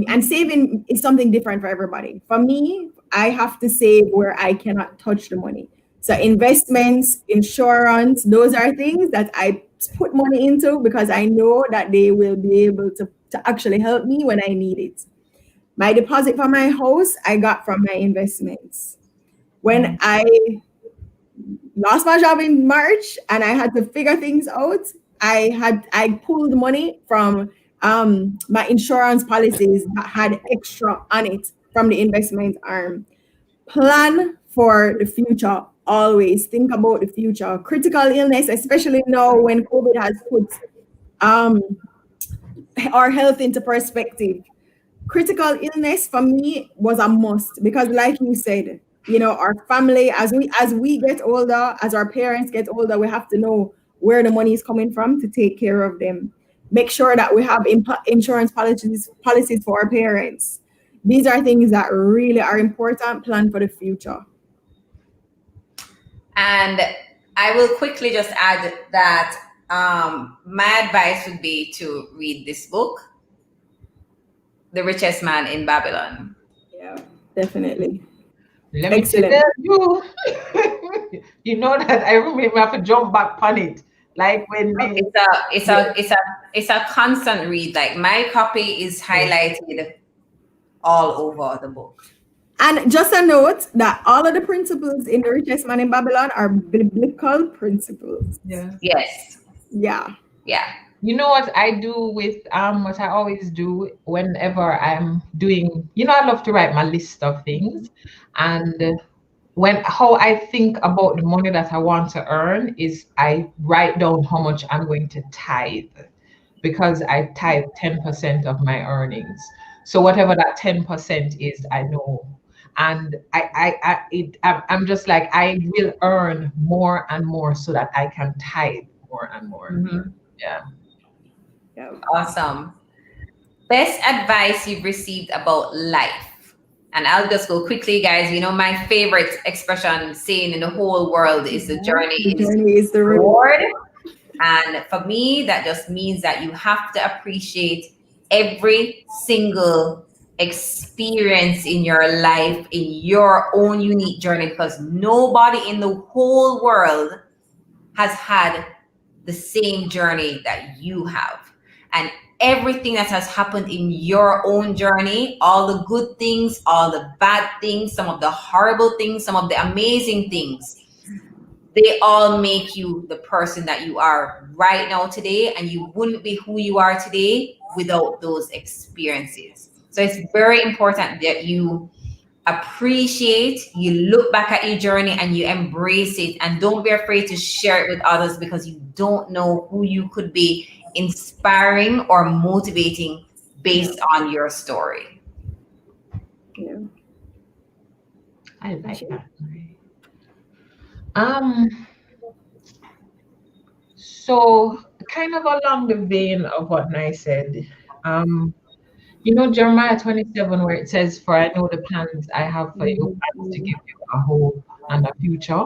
and saving is something different for everybody. For me, I have to save where I cannot touch the money. So investments, insurance, those are things that I put money into because I know that they will be able to actually help me when I need it. My deposit for my house, I got from my investments. When I lost my job in March and I had to figure things out, I pulled money from my insurance policies that had extra on it from the investment arm. Plan for the future. Always think about the future. Critical illness, especially now when COVID has put um, our health into perspective. Critical illness for me was a must because like you said, our family, as we get older, as our parents get older, we have to know where the money is coming from to take care of them. Make sure that we have insurance policies for our parents. These are things that really are important. Plan for the future. And I will quickly just add that My advice would be to read this book, The Richest Man in Babylon. Yeah, definitely. Let me Excellent. tell you, you know that I remember I have to jump back on it. Like when me, It's a constant read. Like my copy is highlighted all over the book. And just a note that all of the principles in The Richest Man in Babylon are biblical principles. yeah. Yes. Yeah. Yeah. You know what I do with what I always do whenever I'm doing, I love to write my list of things. And when how I think about the money that I want to earn is I write down how much I'm going to tithe, because I tithe 10% of my earnings. So whatever that 10% is, I know. And I'm just like, I will earn more and more so that I can tithe more and more. Mhm. Yeah. Yeah. Awesome. Best advice you've received about life. And I'll just go quickly, guys. You know, my favorite expression saying in the whole world is the journey The is journey is the reward. reward. And for me, that just means that you have to appreciate every single experience in your life, in your own unique journey, because nobody in the whole world has had the same journey that you have. And everything that has happened in your own journey, all the good things, all the bad things, some of the horrible things, some of the amazing things, they all make you the person that you are right now today. And you wouldn't be who you are today without those experiences. So it's very important that you appreciate, you look back at your journey and you embrace it, and don't be afraid to share it with others, because you don't know who you could be inspiring or motivating based on your story. Yeah. I like that. Um, so kind of along the vein of what Nai said, Jeremiah 27, where it says, "For I know the plans I have for you, plans to give you a hope and a future."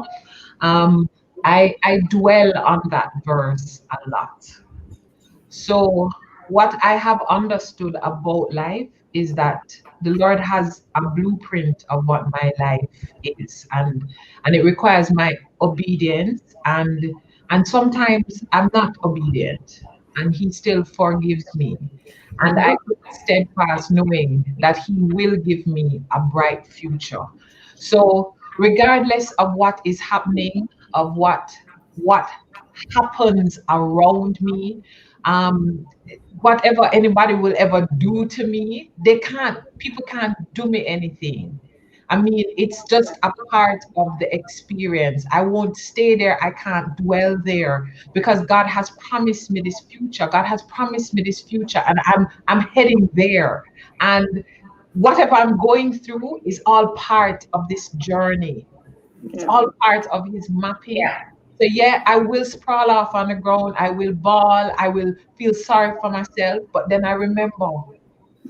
Um, I dwell on that verse a lot. So, what I have understood about life is that the Lord has a blueprint of what my life is, and it requires my obedience, and sometimes I'm not obedient, and He still forgives me, and I could be steadfast knowing that He will give me a bright future. So, regardless of what is happening, of what happens around me, um, whatever anybody will ever do to me, people can't do me anything. I mean, it's just a part of the experience. I won't stay there. I can't dwell there, because God has promised me this future. God has promised me this future, and I'm heading there. And whatever I'm going through is all part of this journey. It's Yeah. all part of His mapping. Yeah. So yeah, I will sprawl off on the ground. I will bawl. I will feel sorry for myself. But then I remember,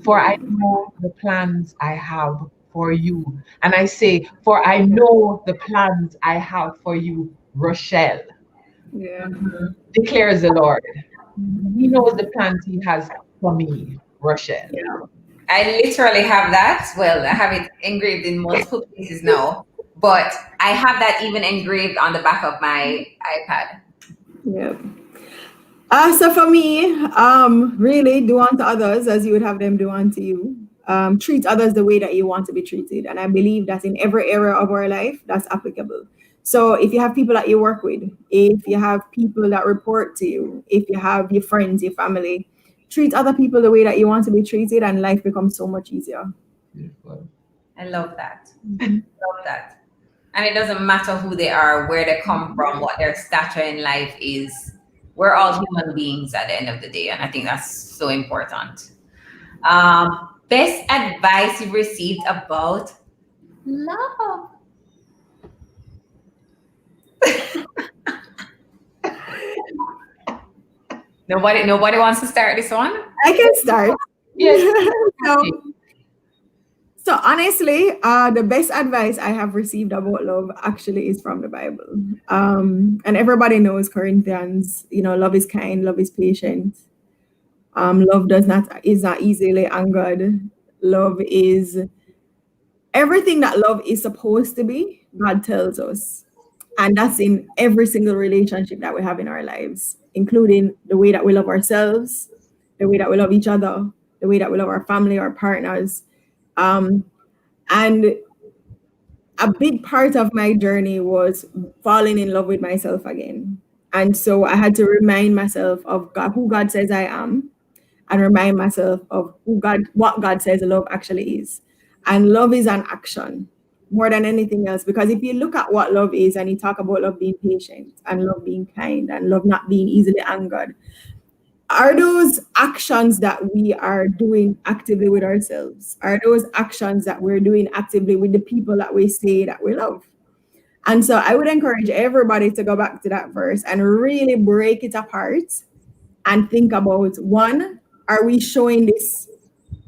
for I know the plans I have for you. And I say, for I know the plans I have for you, Rochelle, Yeah. declares the Lord. He knows the plans He has for me, Rochelle. Yeah. I literally have that. Well, I have it engraved in multiple places now, but I have that even engraved on the back of my iPad. Yeah. So for me, really do unto others as you would have them do unto you. Treat others the way that you want to be treated. And I believe that in every area of our life, that's applicable. So if you have people that you work with, if you have people that report to you, if you have your friends, your family, treat other people the way that you want to be treated, and life becomes so much easier. Beautiful. I love that. Love that. And it doesn't matter who they are, where they come from, what their stature in life is. We're all human beings at the end of the day. And I think that's so important. Best advice you've received about love. Nobody wants to start this one. I can start. Yes. so, So honestly, the best advice I have received about love actually is from the Bible. And everybody knows Corinthians, love is kind, love is patient. Love is not easily angered. Love is everything that love is supposed to be, God tells us. And that's in every single relationship that we have in our lives, including the way that we love ourselves, the way that we love each other, the way that we love our family, our partners. Um, and a big part of my journey was falling in love with myself again. And so I had to remind myself of God, who God says I am, and remind myself of what God says love actually is. And love is an action more than anything else. Because if you look at what love is and you talk about love being patient and love being kind and love not being easily angered, are those actions that we are doing actively with ourselves? Are those actions that we're doing actively with the people that we say that we love? And so I would encourage everybody to go back to that verse and really break it apart and think about, one, are we showing this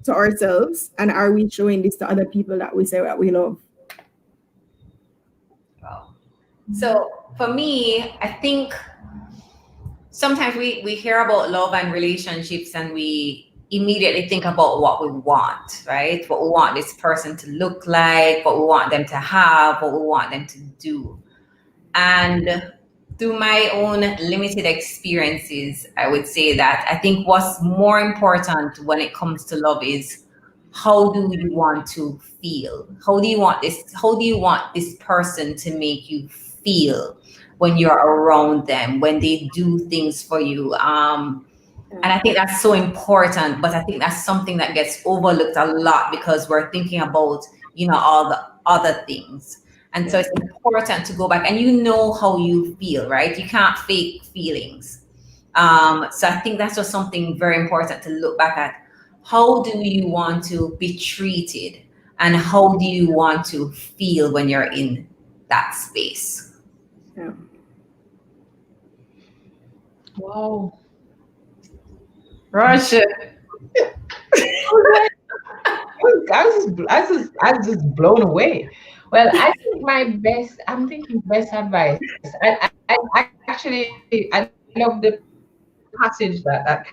to ourselves, and are we showing this to other people that we say that we love? Wow. So for me, I think sometimes we hear about love and relationships and we immediately think about what we want, right? What we want this person to look like, what we want them to have, what we want them to do. And through my own limited experiences, I would say that I think what's more important when it comes to love is, how do you want to feel? How do you want this person to make you feel when you're around them, when they do things for you? And I think that's so important, but I think that's something that gets overlooked a lot because we're thinking about, all the other things. And so it's important to go back and how you feel, right? You can't fake feelings. So I think that's just something very important to look back at. How do you want to be treated? And how do you want to feel when you're in that space? Yeah. Wow. Russia. I was just blown away. Well, I'm thinking best advice. I love the passage that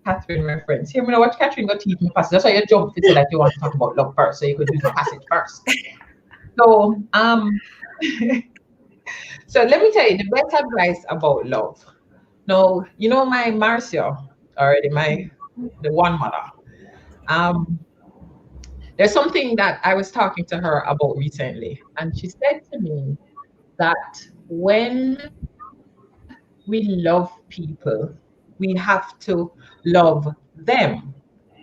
Catherine referenced. Here, you know what Catherine got teach me passage. That's why you jumped to say that you want to talk about love first, so you could use the passage first. So, so let me tell you the best advice about love. No, my Marcia already, the one mother. Um, there's something that I was talking to her about recently, and she said to me that when we love people, we have to love them,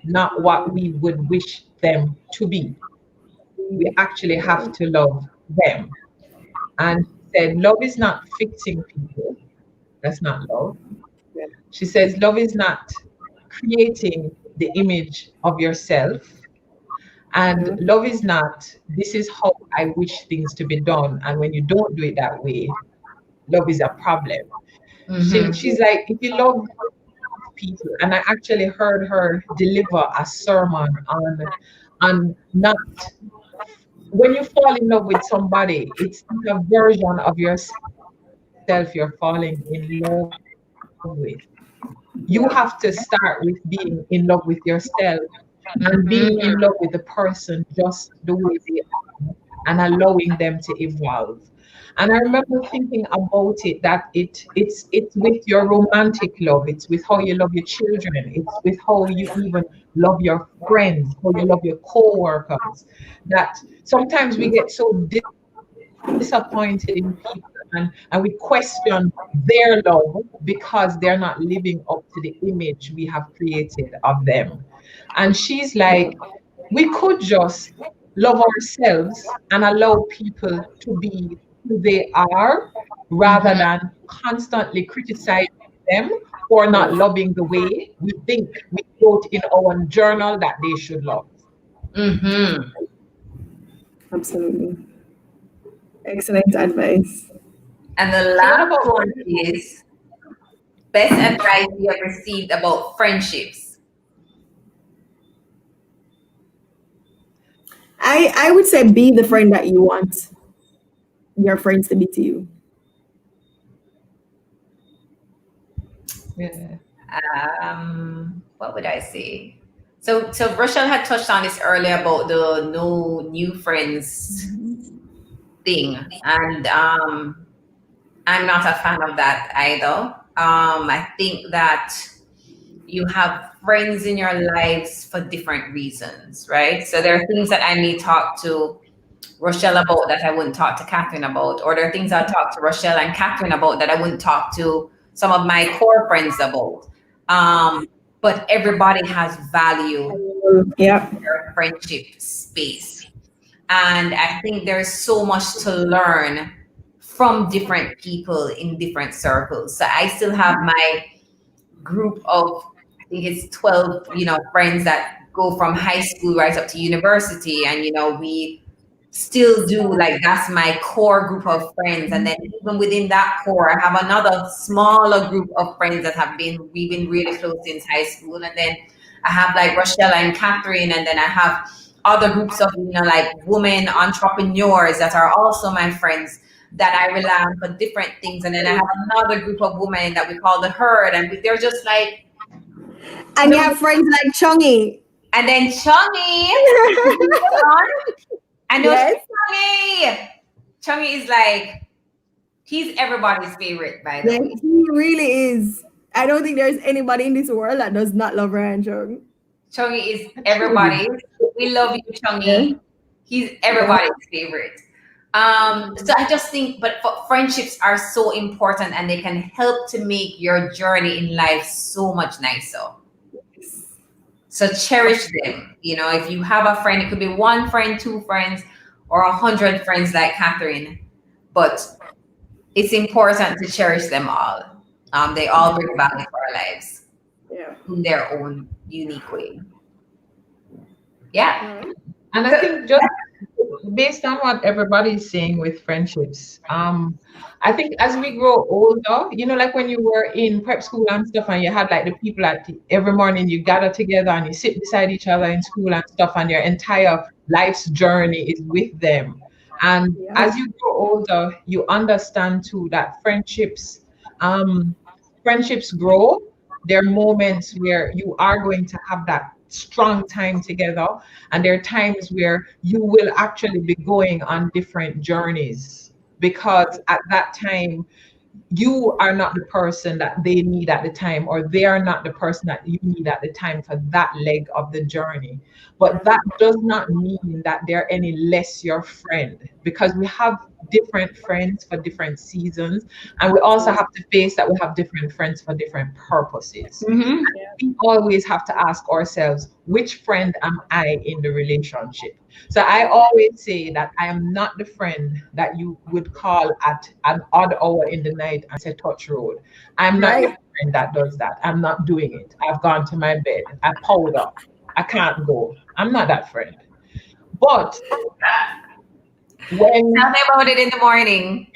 not what we would wish them to be. We actually have to love them. And she said, love is not fixing people. That's not love. She says, love is not creating the image of yourself. And love is not, this is how I wish things to be done. And when you don't do it that way, love is a problem. She's like, if you love people, and I actually heard her deliver a sermon on not, when you fall in love with somebody, it's not a version of yourself you're falling in love with. You have to start with being in love with yourself and being in love with the person just the way they are and allowing them to evolve. And I remember thinking about it that it's with your romantic love, it's with how you love your children, it's with how you even love your friends, how you love your co-workers, that sometimes we get so disappointed in people and we question their love because they're not living up to the image we have created of them. And she's like, we could just love ourselves and allow people to be who they are rather than constantly criticizing them for not loving the way we think we wrote in our journal that they should love. Absolutely. Excellent advice. And the So what last about one is best advice you have received about friendships. I would say be the friend that you want your friends to be to you. Yeah. What would I say? So Rochelle had touched on this earlier about the no new friends thing, and I'm not a fan of that either. I think that you have friends in your lives for different reasons, right? So there are things that I may talk to Rochelle about that I wouldn't talk to Catherine about, or there are things I talk to Rochelle and Catherine about that I wouldn't talk to some of my core friends about. But everybody has value Yeah. in their friendship space. And I think there's so much to learn from different people in different circles. So I still have my group of, I think it's 12, friends that go from high school right up to university. And, we still do, like, that's my core group of friends. And then even within that core, I have another smaller group of friends that we've been really close since high school. And then I have like Rochelle and Catherine, and then I have other groups of, like women entrepreneurs that are also my friends that I rely on for different things. And then I have another group of women that we call the herd, and they're just like, And you have friends like Chongi. and then Chungy. I know Yes. Chungy. Chungy is like, he's everybody's favorite, by the Yeah, way. he really is. I don't think there's anybody in this world that does not love Ryan Chung. Chungy is everybody's. We love you, Chungy. Yeah. He's everybody's favorite. So I just think, but friendships are so important, and they can help to make your journey in life so much nicer. So cherish them. If you have a friend, it could be one friend, two friends, or 100 friends like Catherine. But it's important to cherish them all. They all bring value to our lives in their own unique way. Yeah. And I think just based on what everybody's saying with friendships, I think as we grow older, like when you were in prep school and stuff, and you had like the people every morning you gather together and you sit beside each other in school and stuff, and your entire life's journey is with them. And as you grow older, you understand too that friendships grow. There are moments where you are going to have that strong time together, and there are times where you will actually be going on different journeys, because at that time you are not the person that they need at the time, or they are not the person that you need at the time for that leg of the journey. But that does not mean that they're any less your friend, because we have different friends for different seasons, and we also have to face that we have different friends for different purposes. Mm-hmm. We always have to ask ourselves, which friend am I in the relationship? So I always say that I am not the friend that you would call at an odd hour in the night and say, touch road. I'm not the friend that does that. I'm not doing it. I've gone to my bed. I powder. I can't go. I'm not that friend. But when Tell me about it in the morning.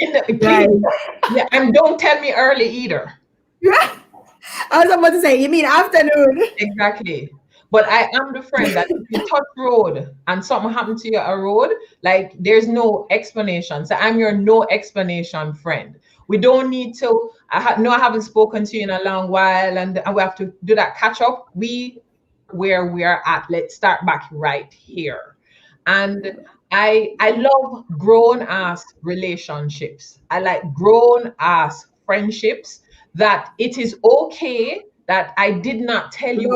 And don't tell me early either. I was about to say, you mean afternoon? Exactly. But I am the friend that if you touch road and something happened to you at a road, like there's no explanation. So I'm your no explanation friend. We don't need to, I haven't spoken to you in a long while, and we have to do that catch up. Where we are at, let's start back right here. And I love grown ass relationships. I like grown ass friendships, that it is okay that I did not tell you.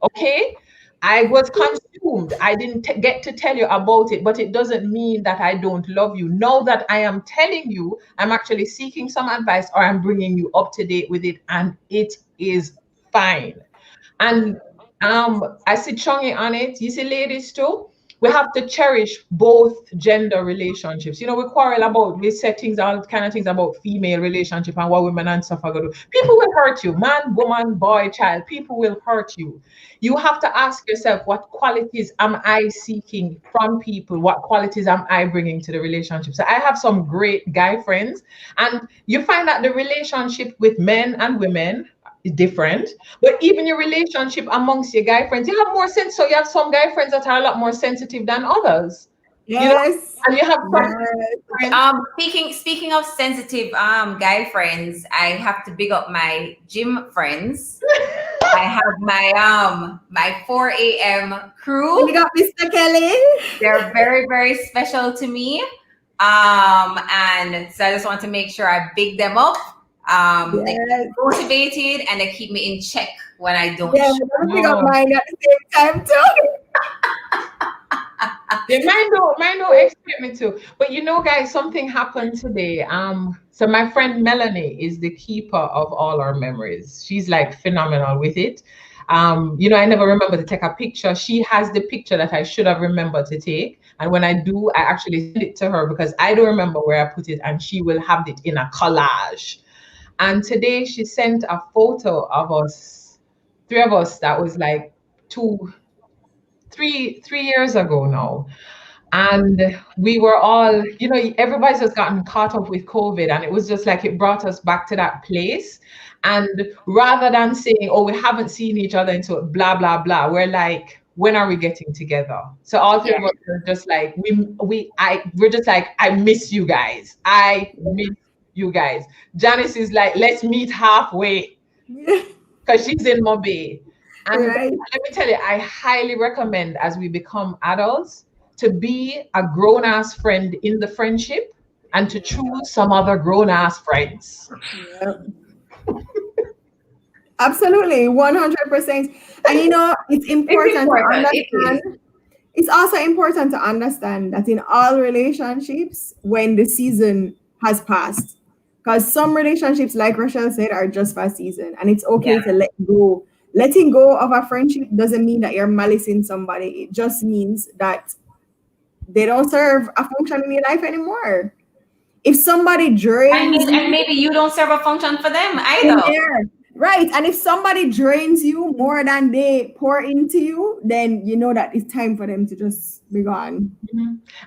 Okay, I was consumed. I didn't get to tell you about it, but it doesn't mean that I don't love you. Now that I am telling you, I'm actually seeking some advice, or I'm bringing you up to date with it, and it is fine. And I see Chongi on it. You see, ladies too. We have to cherish both gender relationships. We quarrel about, we say things, all kind of things about female relationship and what women and stuff are going to do. People will hurt you. Man, woman, boy, child. People will hurt you. You have to ask yourself, what qualities am I seeking from people? What qualities am I bringing to the relationship? So I have some great guy friends, and you find that the relationship with men and women different. But even your relationship amongst your guy friends, you have more sense. So you have some guy friends that are a lot more sensitive than others. You know, Yes. and you have some Yes. friends. Speaking of sensitive guy friends, I have to big up my gym friends. I have my 4 a.m. crew. We got Mr. Kelly. They're very, very special to me. And so I just want to make sure I big them up. They keep Yes. me motivated and they keep me in check when I don't. Yeah, we're gonna pick up mine at the same time too. Yeah, mine don't expect me to. But you know, guys, something happened today. So my friend Melanie is the keeper of all our memories. She's like phenomenal with it. You know, I never remember to take a picture. She has the picture that I should have remembered to take. And when I do, I actually send it to her because I don't remember where I put it, and she will have it in a collage. And today she sent a photo of us, three of us, that was like 3 years ago now. And we were all, you know, everybody's just gotten caught up with COVID, and it was just like it brought us back to that place. And rather than saying, oh, we haven't seen each other into blah blah blah, we're like, when are we getting together? So all three of us are just like, we're just like, I miss you guys. I miss you guys. Janice is like, let's meet halfway because she's in Mobay. And Right. let me tell you, I highly recommend as we become adults to be a grown-ass friend in the friendship and to choose some other grown-ass friends. Yep. Absolutely, 100%. And you know, it's important to understand. It's also important to understand that in all relationships, when the season has passed, because some relationships, like Rochelle said, are just for a season, and it's okay to let go. Letting go of a friendship doesn't mean that you're malicing somebody. It just means that they don't serve a function in your life anymore. If somebody drains And maybe you don't serve a function for them in either. there, right? And if somebody drains you more than they pour into you, then you know that it's time for them to just be gone.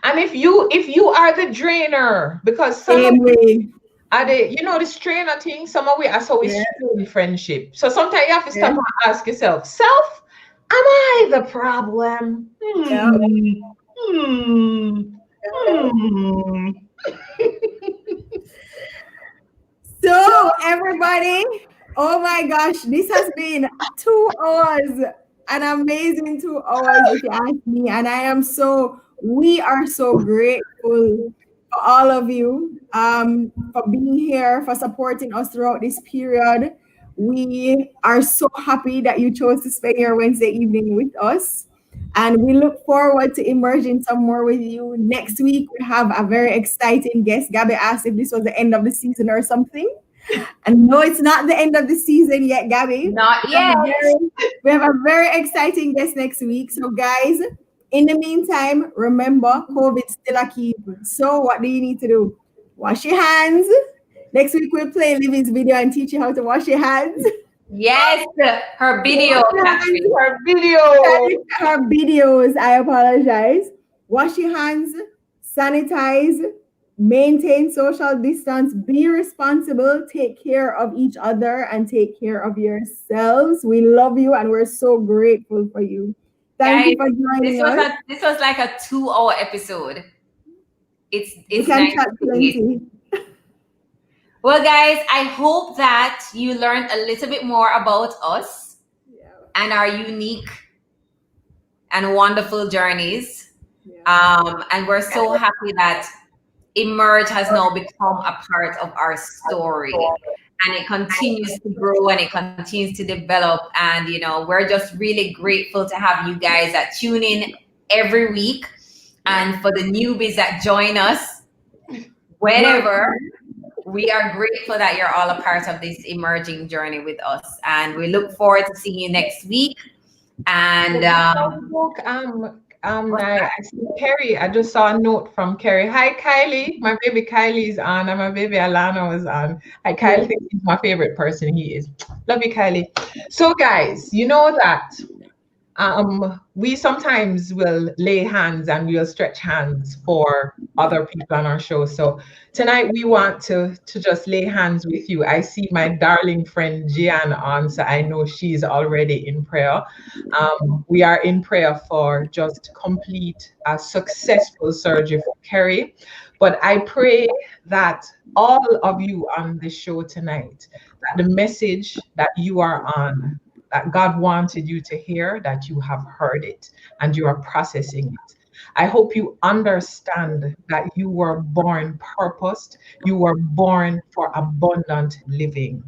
And if you are the drainer, because Same way. are they, you know, the strainer thing, some of we are so we strain friendship. So sometimes you have to stop and ask yourself, self, am I the problem? Yeah. So everybody, oh my gosh, this has been 2 hours, an amazing 2 hours if you ask me. And we are so grateful for all of you for being here, for supporting us throughout this period. We are so happy that you chose to spend your Wednesday evening with us. And we look forward to emerging some more with you. Next week, we have a very exciting guest. Gabby asked if this was the end of the season or something. And no, it's not the end of the season yet, Gabby. Not yet. We have a very exciting guest next week. So, guys, in the meantime, remember, COVID's still a keep. So, what do you need to do? Wash your hands. Next week, we'll play Livy's video and teach you how to wash your hands. Yes, her video. Her videos, I apologize. Wash your hands, sanitize, maintain social distance, be responsible, take care of each other, and take care of yourselves. We love you and we're so grateful for you. Thank you for joining us. This was like a 2-hour episode. It's We can nice chat to see it. plenty. Well, guys, I hope that you learned a little bit more about us and our unique and wonderful journeys. And we're so happy that Emerge has now become a part of our story. And it continues to grow and it continues to develop. And, you know, we're just really grateful to have you guys that tune in every week. And for the newbies that join us, whenever. We are grateful that you're all a part of this emerging journey with us, and we look forward to seeing you next week. And I see Kerry. I just saw a note from Kerry. Hi, Kylie. My baby Kylie is on, and my baby Alana was on. Hi, Kylie. Thinks he's my favorite person. He is. Love you, Kylie. So, guys, you know that We sometimes will lay hands and we'll stretch hands for other people on our show. So tonight we want to just lay hands with you. I see my darling friend Gian on, so I know she's already in prayer. We are in prayer for just complete successful surgery for Kerry. But I pray that all of you on the show tonight, that the message that you are on, that God wanted you to hear, that you have heard it and you are processing it. I hope you understand that you were born purposed, you were born for abundant living.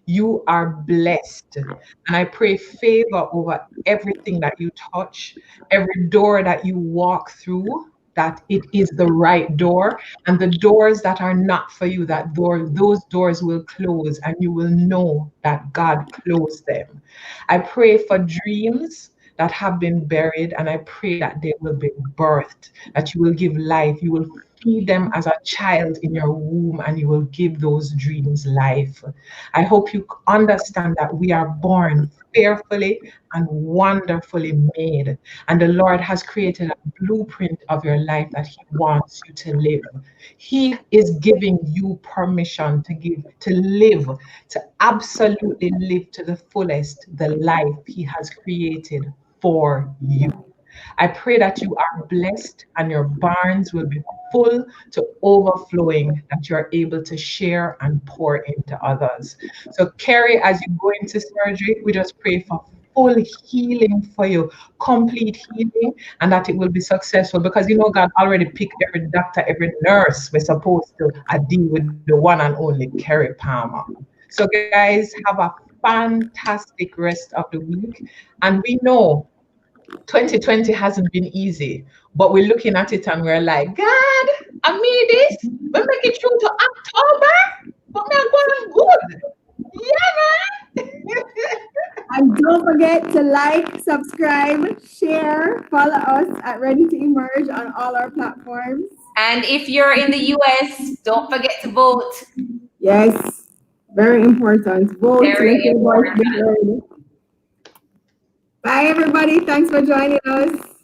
You are blessed. And I pray favor over everything that you touch, every door that you walk through, that it is the right door. And the doors that are not for you, those doors will close and you will know that God closed them. I pray for dreams that have been buried, and I pray that they will be birthed, that you will give life. You will feed them as a child in your womb, and you will give those dreams life. I hope you understand that we are born fearfully and wonderfully made, and the Lord has created a blueprint of your life that He wants you to live. He is giving you permission to live, to absolutely live to the fullest the life He has created for you. I pray that you are blessed and your barns will be full to overflowing, that you're able to share and pour into others. So, Carrie, as you go into surgery, we just pray for full healing for you, complete healing, and that it will be successful because you know God already picked every doctor, every nurse we're supposed to deal with the one and only Carrie Palmer. So, guys, have a fantastic rest of the week. And we know 2020 hasn't been easy, but we're looking at it and we're like, God, I made this. We make it through to October, but me are going good. Yeah, man. And don't forget to like, subscribe, share, follow us at Ready to Emerge on all our platforms. And if you're in the US, don't forget to vote. Yes, very important. Vote, Very let your voice important. be heard. Bye, everybody. Thanks for joining us.